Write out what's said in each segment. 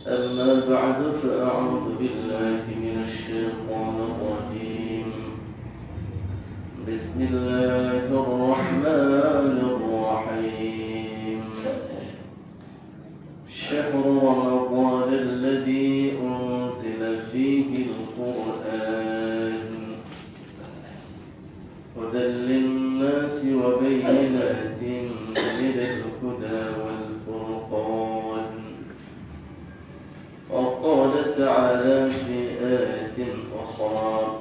أما بعد فأعوذ بالله من الشيطان الرجيم بسم الله الرحمن الرحيم شهر رمضان الذي أنزل فيه القرآن هدى للناس وبينات من الهدى والفرقان وقال تعالى في آية أخرى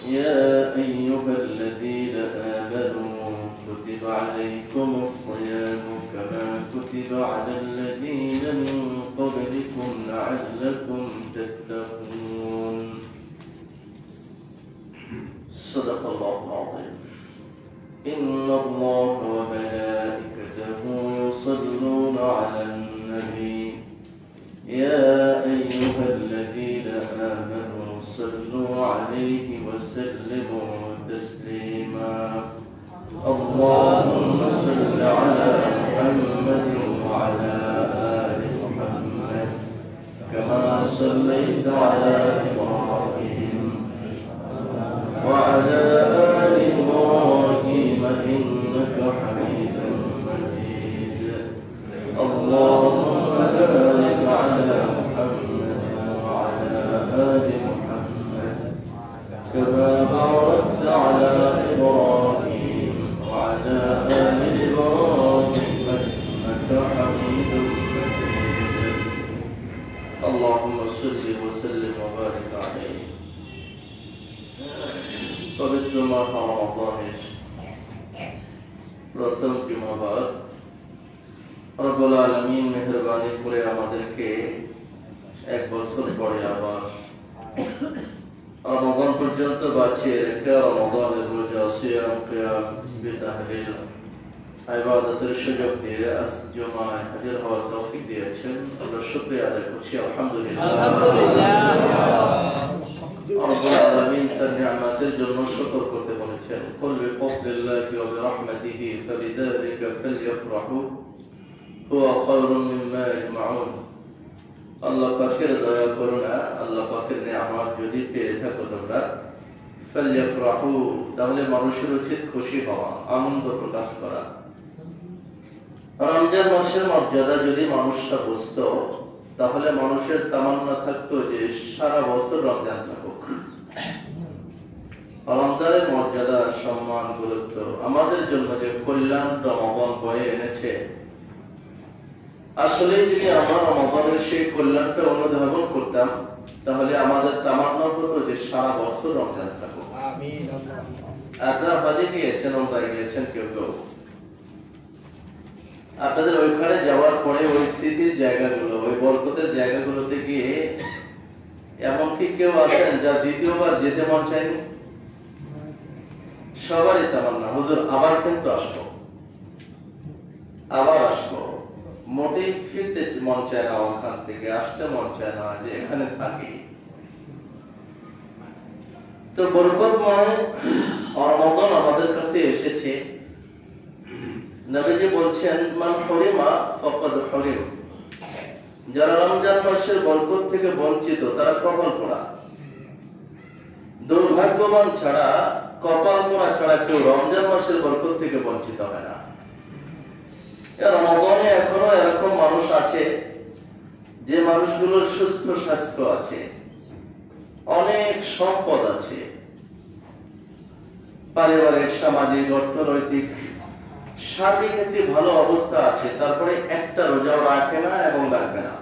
يا أيها الذين آمنوا كتب عليكم الصيام كما كتب على الذين من قبلكم لعلكم تتقون صدق الله العظيم إن الله وملائكته يصلون على النبي يا أيها الذين آمنوا صلوا عليه وسلموا تسليما اللهم صل على محمد وعلى آل محمد كما صليت على إبراهيم وعلى آل إبراهيم إنك حميد مجيد اللهم بارك على محمد وعلى آل محمد كما باركت على إبراهيم وعلى آل إبراهيم إنك حميد مجيد اللهم صل وسلم وبارك عليه পবিত্র মাস রমজানের প্রথম জুমাবার রব্বুল আলামিন মেহেরবানি করে আমাদেরকে এক বছর পরে আবার রমজান পর্যন্ত বাঁচিয়ে রেখে রমজানের রোজা সিয়াম কিয়াম তাসবিহ তাহলিল ইবাদতের সুযোগ দিয়ে আজ জুমায় হাজির হওয়ার তৌফিক দিয়েছেন আমরা শুকরিয়া আদায় করছি আলহামদুলিল্লাহ রব্বুল আলামিন তার নিয়ামতের জন্য শুকর করতে বলেছেন কুল বিফদলিল্লাহি ওয়া বিরহমাতিহি ফাবিযালিকা ফালইফরাহু হুয়া খায়রুম মিম্মা ইয়াজমাউন আল্লাহ পাকের দয়া করুণা আল্লাহ পাকের নিয়ামত যদি পেয়ে থাকো তোমরা ফালইফরাহু তাহলে মানুষের উচিত খুশি হওয়া আনন্দ প্রকাশ করা রমজান মাসের মর্যাদা যদি মানুষরা বুঝতো তাহলে মানুষের তামান্না থাকতো যে সারা বছর রমজান থাকুক রমজানের মর্যাদা সম্মান গুরুত্ব আমাদের জন্য যে কল্যাণ রমজান বয়ে এনেছে আসলে যদি আমরা রমজানের সেই কল্যাণটা অনুধাবন করতাম তাহলে আমাদের তামান্না হতো যে সারা বছর রমজান থাকুক আপনারা বাজে গিয়েছেন ওমরায় গিয়েছেন কেউ কেউ আপনাদের ওইখানে যাওয়ার পরে ওই স্মৃতির জায়গাগুলো ওই বরকতের জায়গাগুলোতে গিয়ে এমনকি কেউ আছেন যা দ্বিতীয়বার যেতে মন চায়নি সবারই তামান্না হুজুর আবার কিন্তু আসবো আবার আসবো মোটেই ফিরতে মন চায় না ওখান থেকে আসতে মন চায় না যে এখানে থাকি তো বরকতময় রমজান আমাদের কাছে এসেছে নবীজি বলছেন মান হরিমা ফাকাদ হরিম যারা রমজান মাসের বরকত থেকে বঞ্চিত তারা কপাল পোড়া দুর্ভাগ্যবান ছাড়া কপাল পোড়া ছাড়া কেউ রমজান মাসের বরকত থেকে বঞ্চিত হয় না রমজানে এখনো এরকম মানুষ আছে যে মানুষগুলোর সুস্থ স্বাস্থ্য আছে অনেক সম্পদ আছে পারিবারিক সামাজিক অর্থনৈতিক সার্বিক একটি ভালো অবস্থা আছে তারপরে একটা রোজাও রাখে না এবং রাখবে না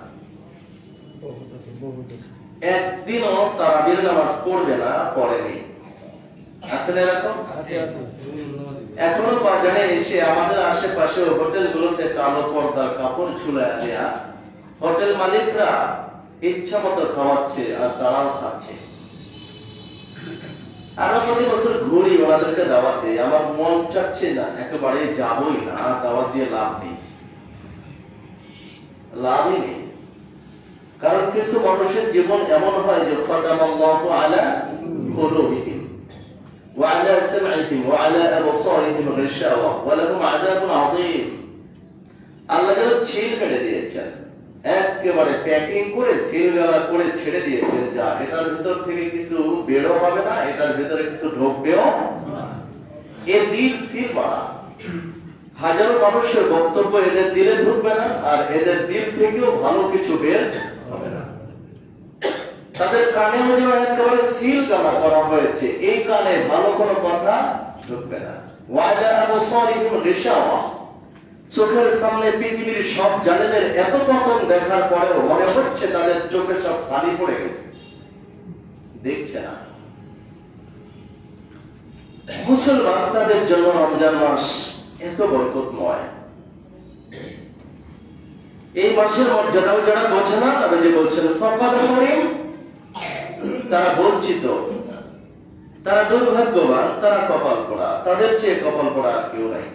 একদিনও তারাবির নামাজ পড়বে না পড়েনি আসলে এরকম এখনো বাজারে এসে আমাদের আশেপাশে হোটেলগুলোতে কালো পর্দার কাপড় ঝুলায় দেয়া হোটেল মালিকরা ইচ্ছা মতো খাওয়াচ্ছে আর তারাও খাচ্ছে আমরা প্রতি বছর ঘুরি ওনাদেরকে দাওয়াতে আমার মন চাচ্ছে না একেবারে যাবই না দাওয়াত দিয়ে লাভ নেই লাভই নেই কারণ কিছু মানুষের জীবন এমন হয় যে খাতামাল্লাহু আলা কুলুবিহিম ওয়া আলা সামঈহিম ওয়া আলা আবসারিহিম গিশাওয়া ওয়া লাহুম আযাবুন আযীম আল্লাহ ছিল ছিল মেরে দিয়েছেন একেবারে প্যাকিং করে সিলগালা করে ছেড়ে দিয়েছেন, যা এটার ভিতর থেকে কিছু বেরো হবে না, এটার ভিতরে কিছু ঢোকবেও। এ দিল সিল মারা, হাজারো মানুষের বক্তব্য এদের দিলে ঢুকবে না, আর এদের দিল থেকেও ভালো কিছু বের হবে না। তাদের কানে যেন একেবারে সিল গালা করা হয়েছে, এই কানে ভালো কোনো কথা ঢুকবে না। চোখের সামনে পৃথিবীর সব জালেমের এত পতন দেখার পরেও মনে হচ্ছে তাদের চোখে সব সানি পড়ে গেছে, দেখছে না। মুসলমান তাদের জন্য রমজান মাস এত বরকতময়। এই মাসের মর্যাদাও যারা বোঝে না, তবে যে বলছেন তারা বঞ্চিত, তারা দুর্ভাগ্যবান, তারা কপাল পোড়া, তাদের চেয়ে কপাল পোড়া আর কেউ নাই।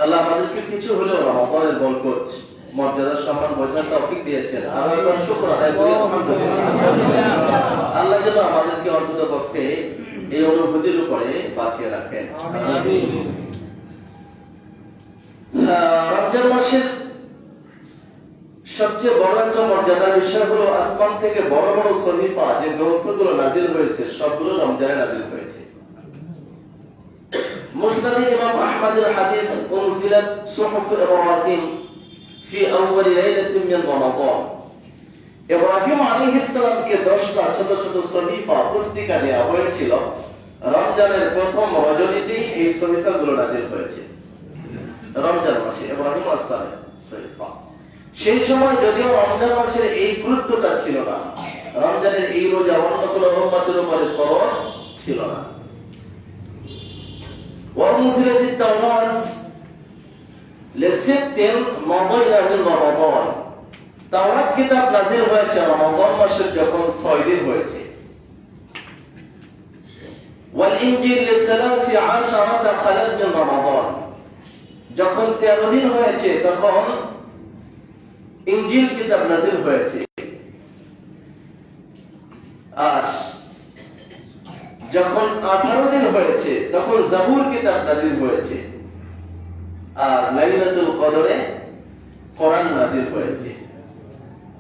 আল্লাহ আমাদেরকে কিছু হলেও রমাদানের বরকত মর্যাদা সম্মান বোঝার তৌফিক দিয়েছেন। আল্লাহর শুকর আদায় করি আলহামদুলিল্লাহ। আল্লাহ যেন আমাদেরকে অন্ততপক্ষে এই অনুভূতির উপরে বাঁচিয়ে রাখেন। আমিন। রমজান মাসের সবচেয়ে বড় একটা মর্যাদার বিষয় হলো আসমান থেকে বড় বড় সহিফা যে গ্রন্থগুলো নাজিল হয়েছে সবগুলো রমজানে নাজিল হয়েছে। মুসনাদ ইমাম আহমদের হাদিস উনজিলাত সুহুফ ইব্রাহিম ফি আউয়াল লাইলাতিন মিন রমাদান। ইব্রাহিম আলাইহিস সালামকে 10টা ছোট ছোট সহিফা পুস্তিকা দেওয়া হয়েছিল। রমজানের প্রথম রজনীতেই এই সহিফাগুলো নাজিল হয়েছে। রমজান মাসে ইব্রাহিম আসলামের সহিফা। সেই সময় যদিও রমজান মাসের এই গুরুত্বটা ছিল না, রমজানের এই রোজা অন্য কোনো উম্মতের উপরে ফরজ ছিল না। وأنزلت التوراة لست مضى من رمضان। তাওরাত কিতাব নাযিল হয়েছে রমাদান মাসের যখন 6 দিন হয়েছে। والإنجيل ل13 خلت من رمضان। যখন 13 দিন হয়েছে তখন ইনজিল কিতাব নাযিল হয়েছে। আর যখন 18 দিন হয়েছে তখন জাবুর কিতাব নাযিল হয়েছে। আর লাইলাতুল কদরে কোরআন নাযিল হয়েছে।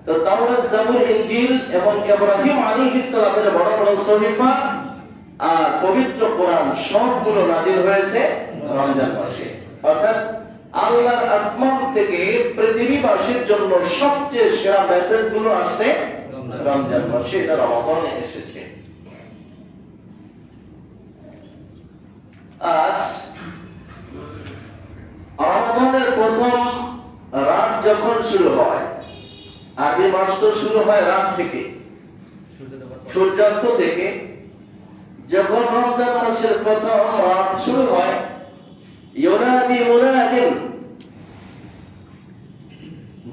তো তাওরাত, জাবুর, ইনজিল এবং ইব্রাহিম আলাইহিস সালামের বড় বড় সহিফা আর পবিত্র কোরআন সবগুলো নাযিল হয়েছে রমজান মাসে। অর্থাৎ আল্লাহর আসমান থেকে পৃথিবীবাসীর জন্য সবচেয়ে সেরা মেসেজগুলো আসছে রমজান মাসে। এটা রমাদানে এসেছে। আজ রমাদানের প্রথম রাত যখন শুরু হয়, আরবি মাস তো শুরু হয় রাত থেকে, সূর্যাস্ত থেকে। যখন রমজান মাসের প্রথম রাত শুরু হয়, ইউনাদি মুনাদিন,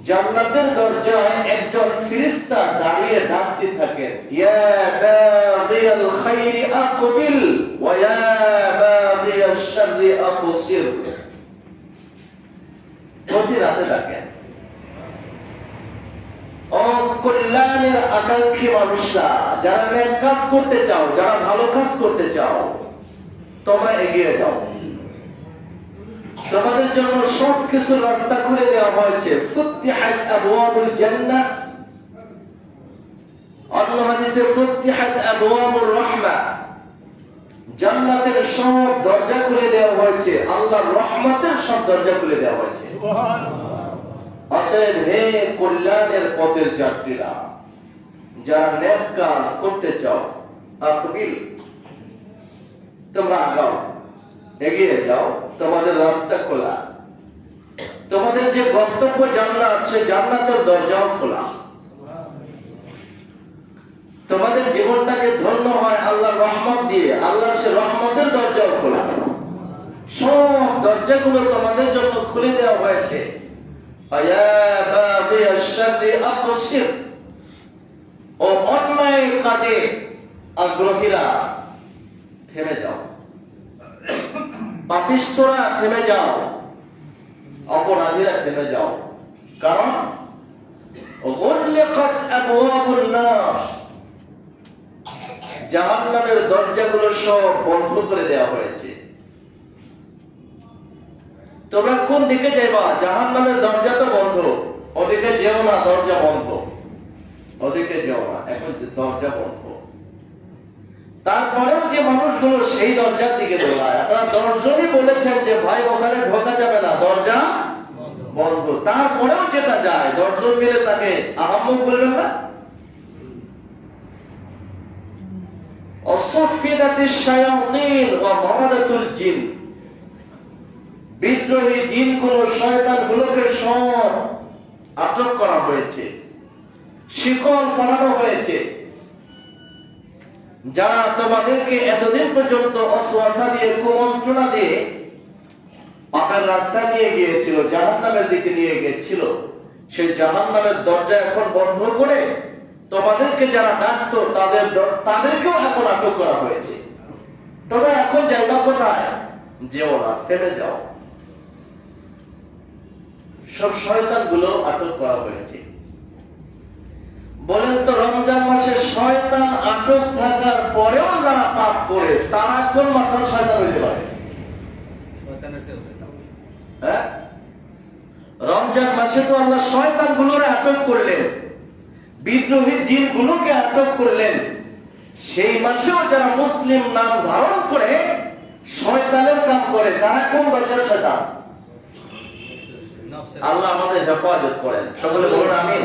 জান্নাতের দরজায় একজন ফেরেশতা দাঁড়িয়ে ডাকতে থাকেন, ইয়া বাগিয়াল খাইরি আকবিল ওয়া ইয়া বাগিয়াশ শাররি আকসির। প্রতি রাতে ডাকেন, ও কল্যাণের আকাঙ্ক্ষী মানুষরা, যারা নেক কাজ করতে চাও, যারা ভালো কাজ করতে চাও, তোমরা এগিয়ে যাও। তোমাদের জন্য সবকিছু রাস্তা খুলে দেওয়া হয়েছে। ফুতিহাত আবওয়াবুল জান্নাহ, অন্য হাদিসে ফুতিহাত আবওয়াবুর রাহমাহ, জান্নাতের সব দরজা খুলে দেওয়া হয়েছে, আল্লাহর রহমতের সব দরজা খুলে দেওয়া হয়েছে। অতএব হে কল্যাণের পথের যাত্রীরা, যারা নেক কাজ করতে চাও, আকবিল, তোমরা আগাও, এগিয়ে যাও, তোমাদের রাস্তা খোলা। তোমাদের যে গন্তব্য জান্নাত, সে জান্নাতের দরজাও খোলা। তোমাদের জীবনটাকে ধন্য হয় আল্লাহর রহমত দিয়ে, আল্লাহর সে রহমতের দরজাও খোলা। সব দরজাগুলো তোমাদের জন্য খুলে দেওয়া হয়েছে। ও অন্যায় কাজে আগ্রহীরা, থেমে যাও। পাপিষ্ঠরা থেমে যাও, অপরাধীরা থেমে যাও। কারণ জাহান্নামের দরজাগুলো সব বন্ধ করে দেওয়া হয়েছে। তোমরা কোন দিকে যাইবা? জাহান্নামের দরজা তো বন্ধ, ওদিকে যেও না, দরজা বন্ধ, ওদিকে যেও না, এখন দরজা বন্ধ। তারপরেও যে মানুষগুলো সেই দরজার দিকে দৌড়ায়, আপনারা 10 জনই বলেছেন যে ভাই ওখানে ঢোকা যাবে না, দরজা বন্ধ, তারপরেও যেটা যায় 10 জন মিলে তাকে আহাম্মক বলবেন না? অসফিদাতিশ শায়াতিন ওয়া মারাদাতুল জিন, বিদ্রোহী জিনগুলো, শয়তানগুলোকে সব আটক করা হয়েছে, শিকল পরানো হয়েছে। যারা তোমাদেরকে এতদিন পর্যন্ত অসওয়াসা দিয়ে, কুমন্ত্রণা দিয়ে পাপের রাস্তা নিয়ে গিয়েছিল, জাহান্নামের দিকে নিয়ে গিয়েছিল, সেই জাহান্নামের দরজা এখন বন্ধ করে তোমাদেরকে যারা ডাকতো তাদেরকেও এখন আটক করা হয়েছে। তবে এখন জায়গা কোথায়? যেও না, থেমে যাও। সব শয়তানগুলো আটক করা হয়েছে। বলেন তো, রমজান মাসে শয়তান আটক থাকার পরেও যারা পাপ করে তারা কোন মাত্রার শয়তান হইতে পারে? হ্যাঁ, রমজান মাসে তো আল্লাহ শয়তানগুলোরে আটক করলেন, বিদ্রোহী জিনগুলোকে আটক করলেন। সেই মাসেও যারা মুসলিম নাম ধারণ করে শয়তানের কাম করে তারা কোন দরজার শয়তান? আল্লাহ আমাদের হেফাজত করেন, সকলে বলুন আমিন।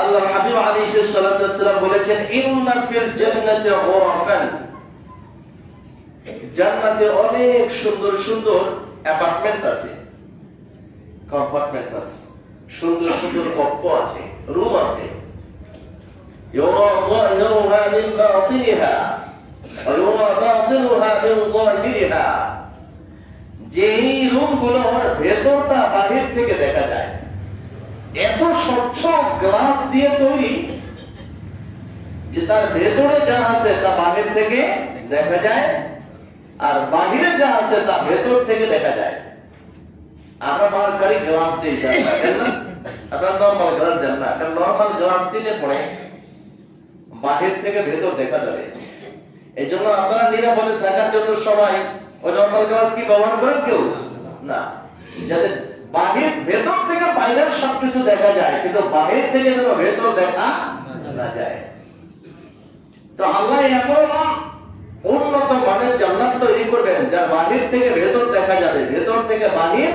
আল্লাহ হাবিব আলাইহিস সালাতু ওয়াস সালাম বলেছেন, ইন্না ফিল জান্নাতি গুরাফান, জান্নাতে অনেক সুন্দর সুন্দর অ্যাপার্টমেন্ট আছে, কম্পার্টমেন্ট আছে, সুন্দর সুন্দর কক্ষ আছে, রুম আছে। ইউরা যাহিরুহা মিন বাতিনিহা ওয়া ইউরা বাতিনুহা মিন যাহিরিহা, যেই রুমগুলোর ভেতরটা বাহির থেকে দেখা যায়, এত স্বচ্ছ গ্লাস দিয়ে তৈরি যে তার ভেতরে যা আছে তা বাহির থেকে দেখা যায়, আর বাহিরে যা আছে তা ভেতর থেকে দেখা যায়। আমরা মার্কারি গ্লাস দিয়ে যাই না, আপনার নর্মাল গ্লাস দেন না, কারণ নর্মাল গ্লাস দিলে পরে বাহির থেকে ভেতর দেখা যাবে। এই জন্য আপনারা নিরাপদে থাকার জন্য সবাই ওই নর্মাল গ্লাস কি ব্যবহার করেন? কেউ না, যাতে বাহির ভেতর থেকে বাইরের সবকিছু দেখা যায়, কিন্তু বাহির থেকে যেন ভেতর দেখা না যায়। তো আল্লাহ এমন উন্নত মানের জান্নাত তৈরি করবেন যা বাহির থেকে ভেতর দেখা যাবে, ভেতর থেকে বাহির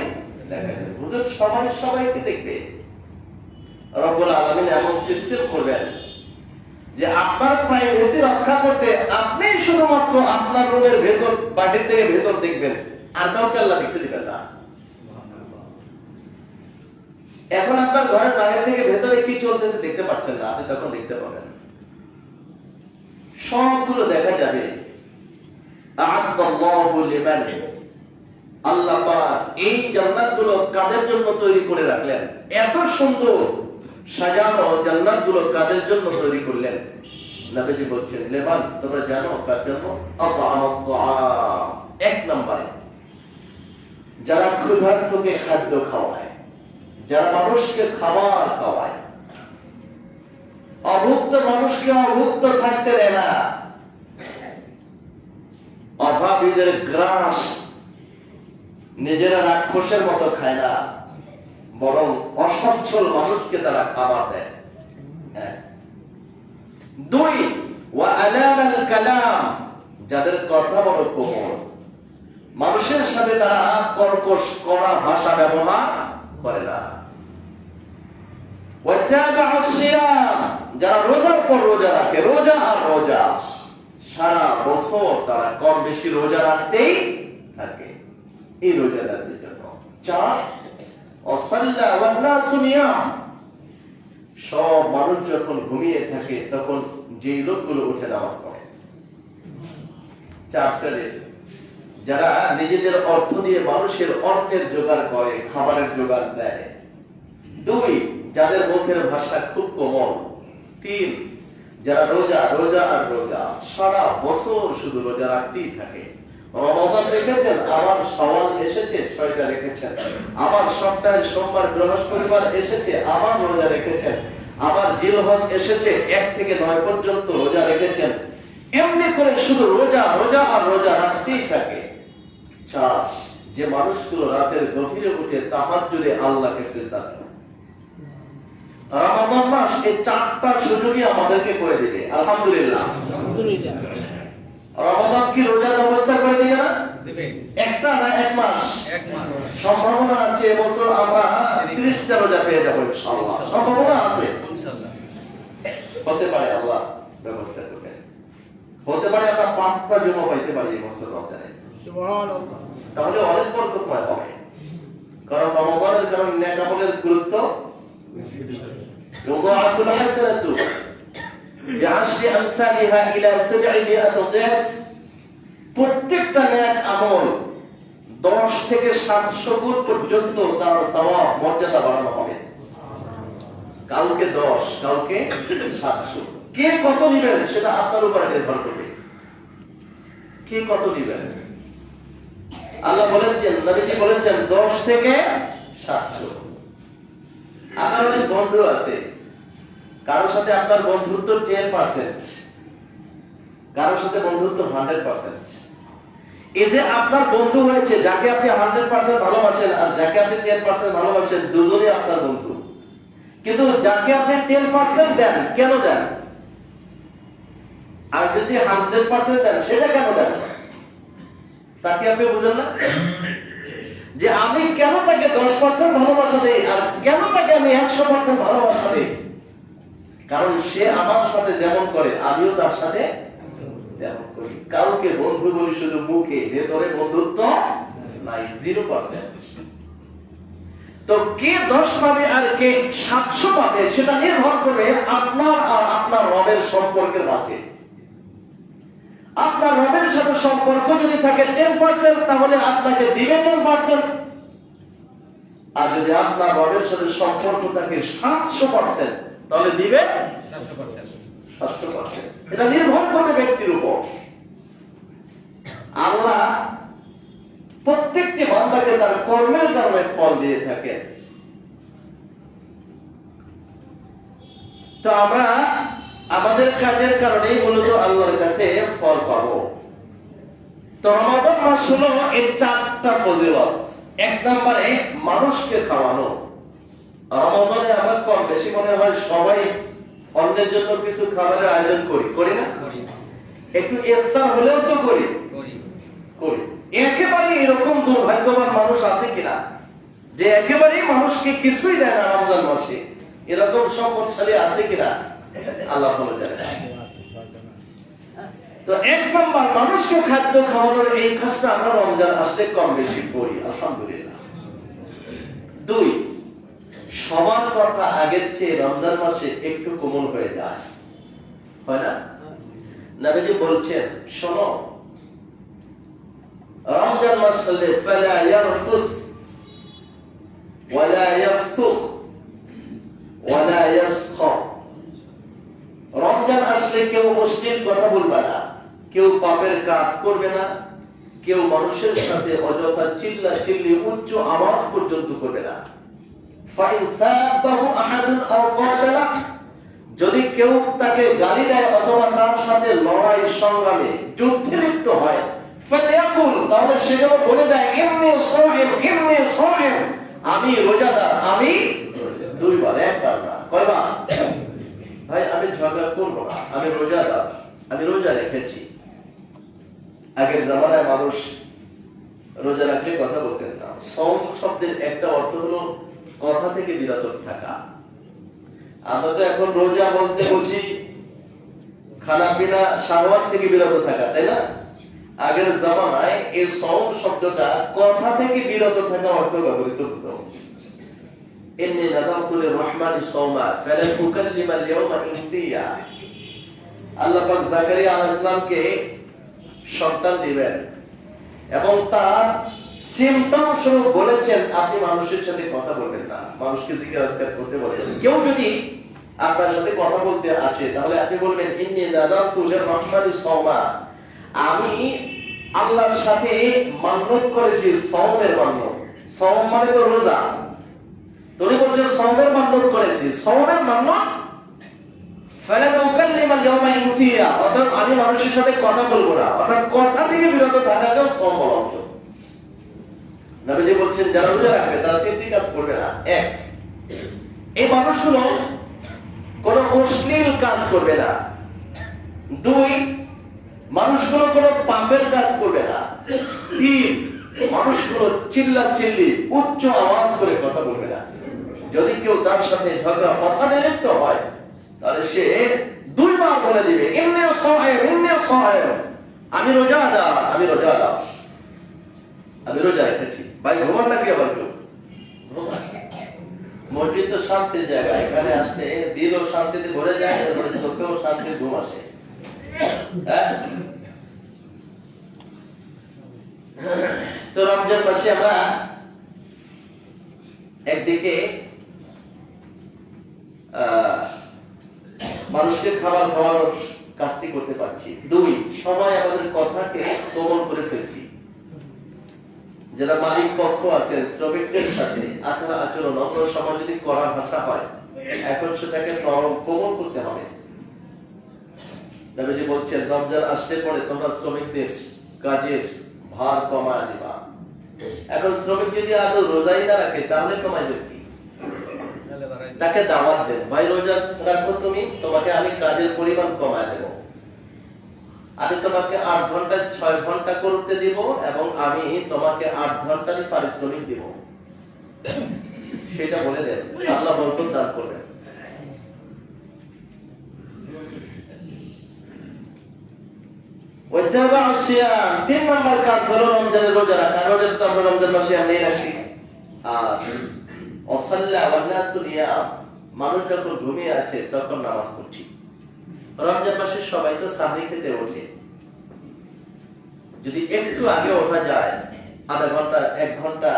দেখা যাবে। হুজুর সবাই সবাইকে দেখবে। রব্বুল আলামিন এমন সিস্টেম করবেন যে আপনার প্রাইভেসি রক্ষা করতে আপনি শুধুমাত্র আপনার রুমের ভেতর, বাহির থেকে ভেতর দেখবেন, আর কাউকে আল্লাহ দেখতে দিবেন না। এখন আপনার ঘরের বাইরে থেকে ভেতরে কি চলতেছে দেখতে পাচ্ছেন না, আপনি তখন দেখতে পাবেন, সবগুলো দেখা যাবে। আল্লাহ পাক এই জান্নাতগুলো কাদের জন্য তৈরি করে রাখলেন? এত সুন্দর সাজানো জান্নাতগুলো কাদের জন্য তৈরি করলেন? নবীজি বলছেন, লেবান, তোমরা জানো কার জন্য? এক নম্বরে যারা ক্ষুধার্তকে খাদ্য খাওয়ায়, যারা মানুষকে খাবার খাওয়ায়, অভুক্ত মানুষকে অভুক্ত থাকতে দেয় না, অভাবীদের গ্রাস নিজেরা রাক্ষসের মতো খায় না, বরং অসচ্ছল মানুষকে তারা খাবার দেয়। দুই, ওয়া আলামাল কালাম, যাদের কথা বড় কোমল, মানুষের সাথে তারা কর্কশ কড়া ভাষা ব্যবহার করে না। যারা রোজার পর রোজা রাখে, রোজা আর রোজা, সারা বছর তারা কম বেশি রোজা রাখতেই থাকে, এই রোজাদারদের জন্য। চার, সব মানুষ যখন ঘুমিয়ে থাকে তখন যে লোকগুলো উঠে নামাজ পড়ে। চার শ্রেণীর, যারা নিজেদের অর্থ দিয়ে মানুষের অন্নের জোগাড় করে, খাবারের জোগাড় দেয়। দুই, যাদের মুখের ভাষা খুব কোমল। তিন, যারা রোজা রোজা আর রোজা, সারা বছর শুধু রোজা রাখতেই থাকে। রমজান রেখেছেন, আবার শাওয়াল এসেছে 6টা রেখেছেন, আবার সপ্তাহে সোমবার বৃহস্পতিবার এসেছে, আবার রোজা রেখেছেন, আবার জিলহজ এসেছে 1 থেকে 9 পর্যন্ত রোজা রেখেছেন। এমনি করে শুধু রোজা রোজা আর রোজা রাখতেই থাকে। চাষ, যে মানুষগুলো রাতের গভীরে উঠে তাহাজ্জুদে আল্লাহকে সিজদা করে। রমাদান মাস এই 4টা সুযোগই আমাদেরকে করে দিবে। আলহামদুলিল্লাহ। রমাদান কি রোজার ব্যবস্থা করে দিবে না? একটা না এক মাস সম্ভাবনা আছে এবছর আমরা 30টা রোজা পেয়ে যাবো ইনশাআল্লাহ। সম্ভাবনা আছে, হতে পারে আল্লাহ ব্যবস্থা করবেন। হতে পারে আমরা 5টা জমা পাইতে পারি এবছর রমজানে, তাহলে অনেক বরকতময় হবে। কারণ রমাদানের কারণে নেক আমলের গুরুত্ব يضاعف الحسنة بعشر أمثالها إلى 700 ضعف। প্রত্যেকটা নেক আমল 10 থেকে 700 গুণ পর্যন্ত তার সওয়াব মর্যাদা বাড়ানো হবে। কাউকে 10, কাউকে 700। কে কত নেবেন সেটা আপনার উপরে নির্ভর করবে। কে কত নেবেন আল্লাহ বলেছেন, নবীজি বলেছেন 10 থেকে 700। আপনার অনেক বন্ধু আছে, কারোর সাথে আপনার বন্ধুত্ব 10%, কারোর সাথে বন্ধুত্ব 100%। এই যে আপনার বন্ধু হয়েছে, যাকে আপনি 100% ভালোবাসেন আর যাকে আপনি 10% ভালোবাসেন, দুজনেই আপনার বন্ধু। কিন্তু যাকে আপনি 10% দেন, কেন দেন? আর যদি 100% দেন, সেটা কেন দেন? তাকে আপনি বুঝেন না যে আমি কেন তাকে 10% ভালোবাসা দেই আর কেন তাকে আমি 100% ভালোবাসা দেই? কারণ সে আমার সাথে যেমন করে আমিও তার সাথে তেমন করি। কাউকে বন্ধু বলি শুধু মুখে, ভেতরে বন্ধুত্ব নাই, 0%। তো কে 10 পাবে আর কে 700 পাবে সেটা নির্ভর করবে আপনার আর আপনার রবের সম্পর্কের মাঝে। আপনার রবের সাথে সম্পর্ক যদি থাকে 10%, তাহলে আপনাকে দিবে 10%। আর যদি আপনার রবের সাথে সম্পর্ক থাকে 700%, তাহলে দিবে 700%। এটা নির্ভর করবে ব্যক্তির উপর। আল্লাহ প্রত্যেকটি বান্দাকে তার কর্মের কারণে ফল দিয়ে থাকেন। তো আমরা আমাদের কাজের কারণেই মূলত আল্লাহর কাছে ফল পাবো। তো রমাদান মাস হলো এই 4টা ফজিলত। 1 নম্বরে মানুষকে খাওয়ানো। রমাদানে আমরা কম বেশি মনে হয় সবাই অন্যের জন্য কিছু খাবারের আয়োজন করি না? একটু ইফতার হলেও তো করি। একেবারে এরকম দুর্ভাগ্যবান মানুষ আছে কিনা যে একেবারেই মানুষকে কিছুই দেয় না রমজান মাসে? এরকম সম্পদশালী আছে কিনা আল্লাহ ভালো জানে। তো 1 নম্বর মানুষকে খাদ্য খাওয়ানোর এই কাজটা আমরা রমজান আসলে কম বেশি করি, আলহামদুলিল্লাহ। 2, সবার কথা আগের চেয়ে রমজান মাসে একটু কোমল হয়ে যায়, হয় না? নবীজি বলছেন, শোনো, রমজান মাস হলে ফালা ইয়ারফুস ওয়ালা ইয়াফসুক ওয়ালা ইয়াসখা। রমজান আসলে কেউ অশ্লীল কথা বলবে না, কেউ পাপের কাজ করবে না, কেউ মানুষের সাথে অযথা চিল্লা চিল্লি উচ্চ আওয়াজ পর্যন্ত করবে না। ফাইন সাবাহু আহাদুন আও কাতালা, যদি কেউ তাকে গালি দেয় অথবা তার সাথে লড়াই সংগ্রামে যুদ্ধে লিপ্ত হয়, ফালিয়াকুল, তাহলে সে যেন বলে দেয় ইন্নী সাইম, আমি রোজাদার, আমি 2 বার, 1 বার না, কয়বার? ভাই আমি ঝগড়া করবো না, আমি রোজাদার, আমি রোজা রেখেছি। আগের জামানায় মানুষ রোজা রাখলে কথা বলতেন না। সওম শব্দের একটা অর্থ হলো কথা থেকে বিরত থাকা। আমরা তো এখন রোজা বলতে বুঝি খানা পিনা শাহওয়াত থেকে বিরত থাকা, তাই না? আগের জামানায় এই সওম শব্দটা কথা থেকে বিরত থাকা অর্থ ব্যবহৃত হতো। ইন্নী নাযারতু লির-রাহমানি সাওমা ফালান উকাল্লিমা আল-ইয়াওমা ইনসিয়া। আল্লাহ পাক জাকারিয়া আলাইহিস সালামকে সন্তান দিবেন এবং তার সিম্পটম স্বরূপ বলেছেন, আপনি মানুষের সাথে কথা বলবেন না, মানুষকে জিজ্ঞাসা করতে বলেন। কেউ যদি আপনার সাথে কথা বলতে আসে তাহলে আপনি বলবেন ইন্নী নাযারতু লির-রাহমানি সাওমা, আমি আল্লাহর সাথে মান্যত করেছি, সওমের মান্যত। সওম মানে তো রোজা। তুমি বলছো সওমের মান্যত করেছি, সওমের মান্যত ফালান উকাল্লিমা আল-ইয়াওমা ইনসিয়া, অর্থাৎ আমি মানুষের সাথে কথা বলবো না, অর্থাৎ কথা থেকে বিরত থাকাকেও সওম বলা হতো। নবীজি বলছেন যারা রোজা রাখবে তারা তিনটি কাজ করবে না। এক, এই মানুষগুলো কোন অশ্লীল কাজ করবে না। দুই, মানুষগুলো কোন পাপের কাজ করবে না। তিন, মানুষগুলো চিল্লাচিল্লি উচ্চ আওয়াজ করে কথা বলবে না। যদি কেউ তার সাথে ঝগড়া ফাসাদে লিপ্ত হয় তাহলে সে দুইবার বলে দিবে ইন্নিও সায়েম, আমি রোজাদার, আমি রোজাদার, আমি রোজা রেখেছি। ভাই ঘুমান নাকি আবার কেউ? মসজিদ তো শান্তির জায়গা, এখানে আসলে দিলও শান্তিতে ভরে যায়, তারপরে চোখেও শান্তির ঘুম আসে। তো রমজান মাসে আমরা একদিকে মানুষকে খাবার খাওয়ানোর কাজটি করতে পারছি। দুই, সবাই আমাদের কথাকে কোমল করে ফেলছি। যারা মালিক পক্ষ আছে শ্রমিকদের সাথে আচরণ অন্য সময় যদি কড়া ভাষা হয়, এখন সেটাকে নরম কোমল করতে হবে। নবীজি বলছেন রমজান আসলে পরে তোমরা শ্রমিকদের কাজের ভার কমায় দিবা। এখন শ্রমিক যদি আদৌ রোজাই না রাখে তাহলে কমাইবে কি? তাকে দাওয়াত দেন, ভাই রোজা রাখো তুমি, তোমাকে আমি কাজের পরিমাণ কমায় দেব। আমি তোমাকে 8 ঘন্টা 6 ঘন্টা করতে দিব এবং আমি তোমাকে 8 ঘন্টারই পারিশ্রমিক দিব। সেটা বলে দেন, আল্লাহ বরকত দান করবেন। তিন নম্বর কাজ হলো রমজানের রোজা রাখা। রোজা তো আমরা রমজান মাসে আমি রাখি। আর মানুষ যখন ঘুমিয়ে আছে তখন নামাজ পড়ছি। রমজান মাসে সবাই তো সাহরি খেতে ওঠে। যদি একটু আগে ওঠা যায়, আধা ঘন্টা 1 ঘন্টা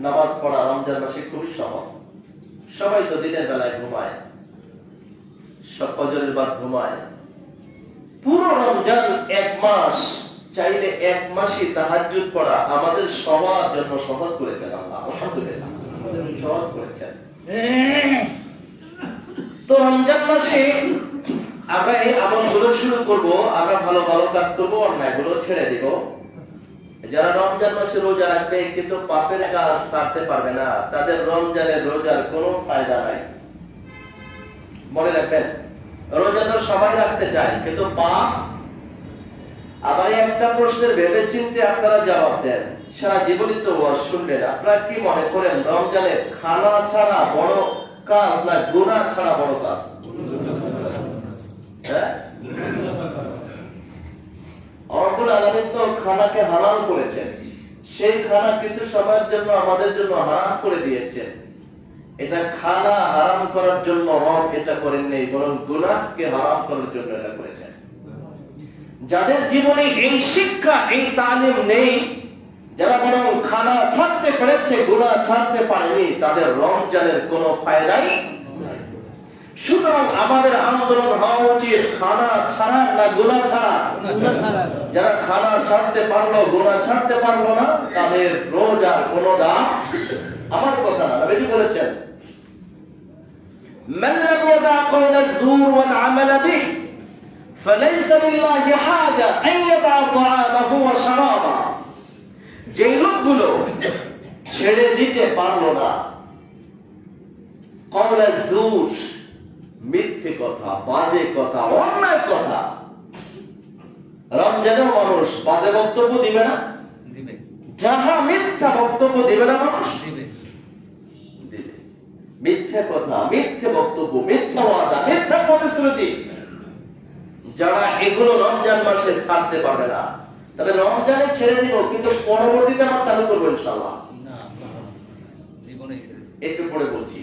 নামাজ পড়া রমজান মাসে খুবই সহজ। সবাই তো দিনের বেলায় ঘুমায়, সব ফজরের বাদ ঘুমায়। পুরো রমজান 1 মাস, চাইলে 1 মাসই তাহাজ্জুদ পড়া আমাদের সবার জন্য সহজ করেছেন আল্লাহ। আলহামদুলিল্লাহ, সহজ করেছেন। তো রমজান মাসে আমরা এই আমলগুলো শুরু করব। আমরা ভালো ভালো কাজ করবো, অন্যায়গুলো ছেড়ে দিব। যারা রমজান মাসে রোজা রাখবে কিন্তু পাপের কাজ ছাড়তে পারবে না, তাদের রমজানের রোজার কোনো ফায়দা নাই। মনে রাখবেন, রোজা তো সবাই রাখতে চায় কিন্তু পাপ। আবার একটা প্রশ্নের ভেবে চিন্তে আপনারা জবাব দেন। সারা জীবনই তো ওয়াজ শুনলেন, আপনারা কি মনে করেন রমজানে খানা ছাড়া বড় কাজ না গুনাহ ছাড়া বড় কাজ? রব্বুল আলামিন তো খানাকে হালাল করেছেন, সেই খানা কিছু সময়ের জন্য আমাদের জন্য হারাম করে দিয়েছেন। এটা খানা হারাম করার জন্য রব এটা করেন নাই, বরং গুনাহকে হারাম করার জন্য এটা করেছেন। যাদের জীবনে এই শিক্ষা, এই তালিম নেই, যারা বরং খানা ছাড়তে পেরেছে গুনাহ ছাড়তে পারেনি, তাদের রমজানের কোনো ফায়দাই নাই। সুতরাং আমাদের আন্দোলন হওয়া উচিত খানা ছাড়া না গুনাহ ছাড়া। যারা খানা ছাড়তে পারলো গুনাহ ছাড়তে পারলো না, তাদের রোজার কোনো দাম। আমার কথা না, নবীজি বলেছেন মান লাম ইয়াদা কওলা যুর ওয়াল আমাল বিহি ফালাইসা লিল্লাহি হাজা আন ইয়াদা তাআমাহু ওয়া শারাবা। যে লোকগুলো ছেড়ে দিতে পারলো না কওলা যুর, মিথ্যে কথা, বাজে কথা, অন্যায় কথা। রমজানের মানুষ বাজে বক্তব্য দিবে না? দিবে। যাহা মিথ্যা বক্তব্য দিবে না মানুষ? দিবে। দিবে। মিথ্যে কথা, মিথ্যে বক্তব্য, মিথ্যা ওয়াদা, মিথ্যা প্রতিশ্রুতি, যারা এগুলো রমজান মাসে ছাড়তে পারবে না, তবে রমজানে ছেড়ে দিব কিন্তু পরবর্তীতে আমরা চালু করবো ইনশাআল্লাহ। জীবনে একটু পরে বলছি।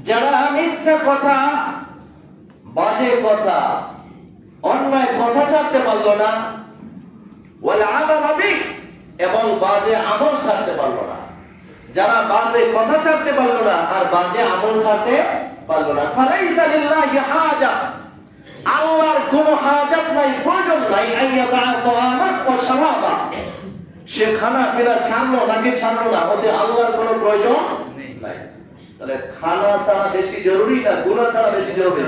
যারা মিথ্যা কথা, বাজে কথা, অন্যায় কথা ছাড়তে পারলো না, ওয়াল আমাল বিহি, এবং বাজে আমল ছাড়তে পারলো না। যারা বাজে কথা ছাড়তে পারলো না আর বাজে আমল ছাড়তে পারলো না, ফালাইসা লিল্লাহি হাজা, আল্লাহর কোনো হাজাত নাই, প্রয়োজন নাই, আইয়াদা তাআমা ওয়া শারাবা, সে খানা পিনা ছাড়লো নাকি ছাড়লো না, ওতে আল্লাহর কোনো প্রয়োজন নাই। তাহলে খানা ছাড়া বেশি জরুরি না গুনাহ ছাড়া বেশি জরুরি?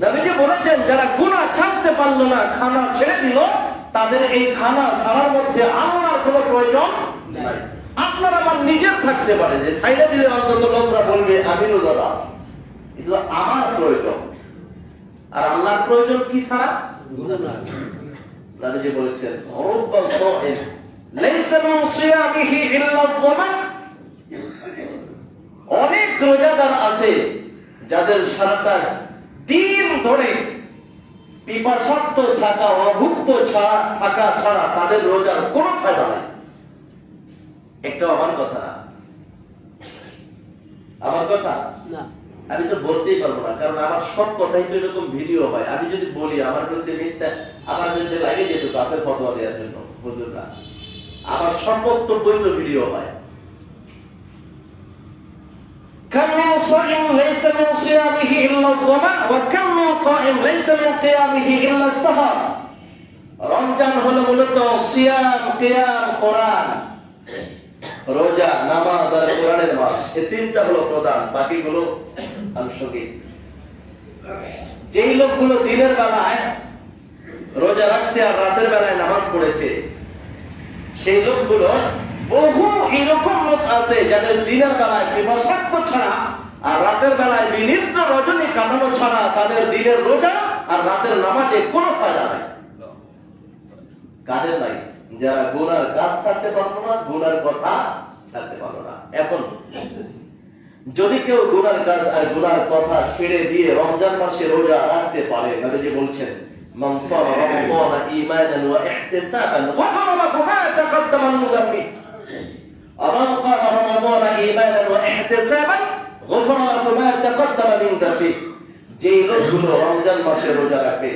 নবীজি বলেছেন যারা গুনাহ ছাড়তে পারলো না, খানা ছেড়ে দিল, তাদের এই খানা ছাড়ার মধ্যে আল্লাহর কোনো প্রয়োজন নাই। আপনার আমার নিজের থাকতে পারে যে সাইডে দিলে অন্তত লোকরা বলবে আমি রোজাদার, এটা আমার প্রয়োজন। আর আল্লাহর প্রয়োজন কি ছাড়া? নবীজি বলেছেন রুব্বা সাইম লাইসা মিন সিয়ামিহি ইল্লা যামান। অনেক রোজাদার আছে যাদের সারাটা দিন ধরে পিপাসার্ত থাকা, অভুক্ত থাকা ছাড়া তাদের রোজার কোনো ফায়দা নাই। একটা আমার কথা না, আমার কথা না, আমি তো বলতেই পারবো না, কারণ আমার সব কথাই তো এরকম ভিডিও হয়। আমি যদি বলি আমার বিরুদ্ধে মিথ্যা, আমার বিরুদ্ধে লাগে যেত কাফের ফতোয়া দেওয়ার জন্য হুজুররা। আমার সব বক্তব্যই তো ভিডিও হয়। كم من صائم ليس من صيامه إلا الظمأ وكم من قائم ليس من قيامه إلا السهر। রমজান হলো মূলত সিয়াম, কিয়াম, কোরআন, রোজা, নামাজ আর কোরআনের মাস। এই তিনটা হলো প্রধান, বাকিগুলো আংশিক। যেই লোকগুলো দিনের বেলায় রোজা রাখছে আর রাতের বেলায় নামাজ পড়েছে, সেই লোকগুলো বহু এরকম লোক আছে যাদের দিনের বেলায় পিপাসার্ত ছাড়া আর রাতের বেলায় বিনিদ্র রজনী কাটানো ছাড়া তাদের দিনের রোজা আর রাতের নামাজে কোনো ফায়দা নাই। কাদের নাই? যারা গুনার কাজ ছাড়তে পারবো না, গুনার কথা ছাড়তে পারবো না। এখন যদি কেউ গুনার কাজ আর গুনার কথা ছেড়ে দিয়ে রমজান মাসে রোজা রাখতে পারে, নবীজি বলছেন মান সামা রমাদান ঈমানান ওয়া ইহতিসাবান গফারা লাহু মা তাকদ্দামা মিন যামবি। ومن قام رمضان إيمانا واحتسابا غفر له ما تقدم من ذنبه। যেই লোকগুলো রমজান মাসে রোজা রাখে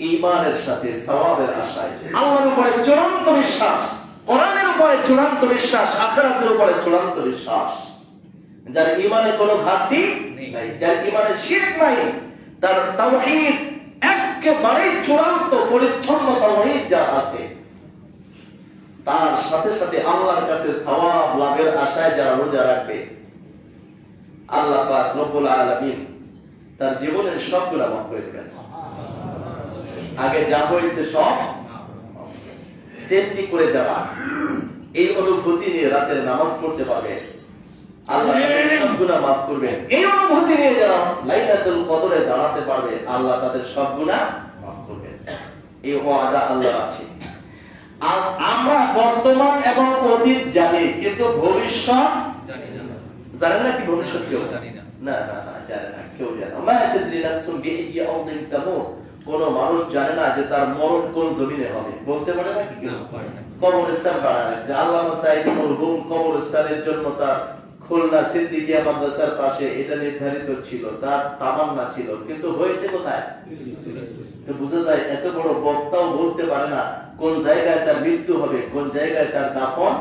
ঈমানের সাথে, সওয়াবের আশায়, আল্লাহর উপরে চূড়ান্ত বিশ্বাস, কোরআনের উপরে চূড়ান্ত বিশ্বাস, আখিরাতের উপরে চূড়ান্ত বিশ্বাস, যার ঈমানে কোনো ঘাটতি নাই, যার ঈমানে শিরক নাই, তার তাওহীদ একেবারে চূড়ান্ত পরিচ্ছন্ন তাওহীদ যার আছে, তার সাথে সাথে আল্লাহর কাছে সওয়াব লাভের আশায় যারা রোজা রাখবে, আল্লাহ পাক রব্বুল আলামিন তার জীবনের সব গুনাহ মাফ করে দেবেন। আগে যা হয়েছে সব তেমনি করে দেওয়া, এই অনুভূতি নিয়ে রাতের নামাজ পড়তে পারবে, আল্লাহ তাদের সব গুনাহ মাফ করবেন। এই অনুভূতি নিয়ে যারা লাইলাতুল কদরে দাঁড়াতে পারবে, আল্লাহ তাদের সব গুনাহ মাফ করবেন। এই ওয়াদা আল্লাহর আছে। আর আমরা বর্তমান এবং অতীত জানি, কিন্তু ভবিষ্যৎ জানি না। জানেন না কি ভবিষ্যৎ? কেউ জানি না। না না না, জানে না, কেউ জানে না। মা তাদরি নাফসুন বিআইয়ি আরদিন তামুত। কোন মানুষ জানে না যে তার মরণ কোন জমিনে হবে, বলতে পারে না কি? কেউ কবরস্থান বানায় রাখছে। আল্লামা সাঈদী মরহুম কবরস্থানের জন্য তার খুলনা সিদ্দিকিয়া মাদ্রাসার পাশে এটা নির্ধারিত ছিল, তার তামান্না ছিল, কিন্তু হয়েছে কোথায়? তো বুঝা যায় এত বড় বক্তাও বলতে পারে না কোন জায়গায় তার মৃত্যু হবে, কোন জায়গায় তার দাফন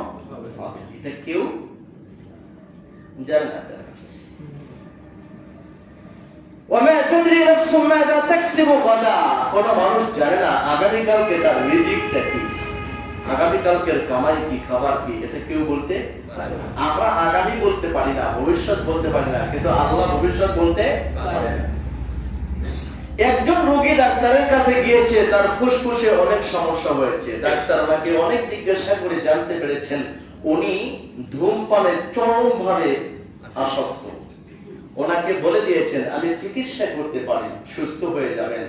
হবে, এটা কেউ জানে না। ওয়ামা তাদরি নাফসুম মাযা তাকসিবু গাদা। কোন মানুষ জানে না আগামীকালকে তার রিজিকটা কি, আগামীকালকের কামাই কি, খাবার কি, এটা কেউ বলতে পারে না। আমরা আগামী বলতে পারি না, ভবিষ্যৎ বলতে পারি না, কিন্তু আল্লাহ ভবিষ্যৎ বলতে পারেন। একজন রোগী ডাক্তারের কাছে গিয়েছে, তার ফুসফুসে অনেক সমস্যা হয়েছে। ডাক্তার আমাকে অনেক জিজ্ঞাসা করে জানতে পেরেছেন উনি ধূমপানে চরমভাবে আসক্ত। ওনাকে বলে দিয়েছেন আমি চিকিৎসা করতে পারি, সুস্থ হয়ে যাবেন,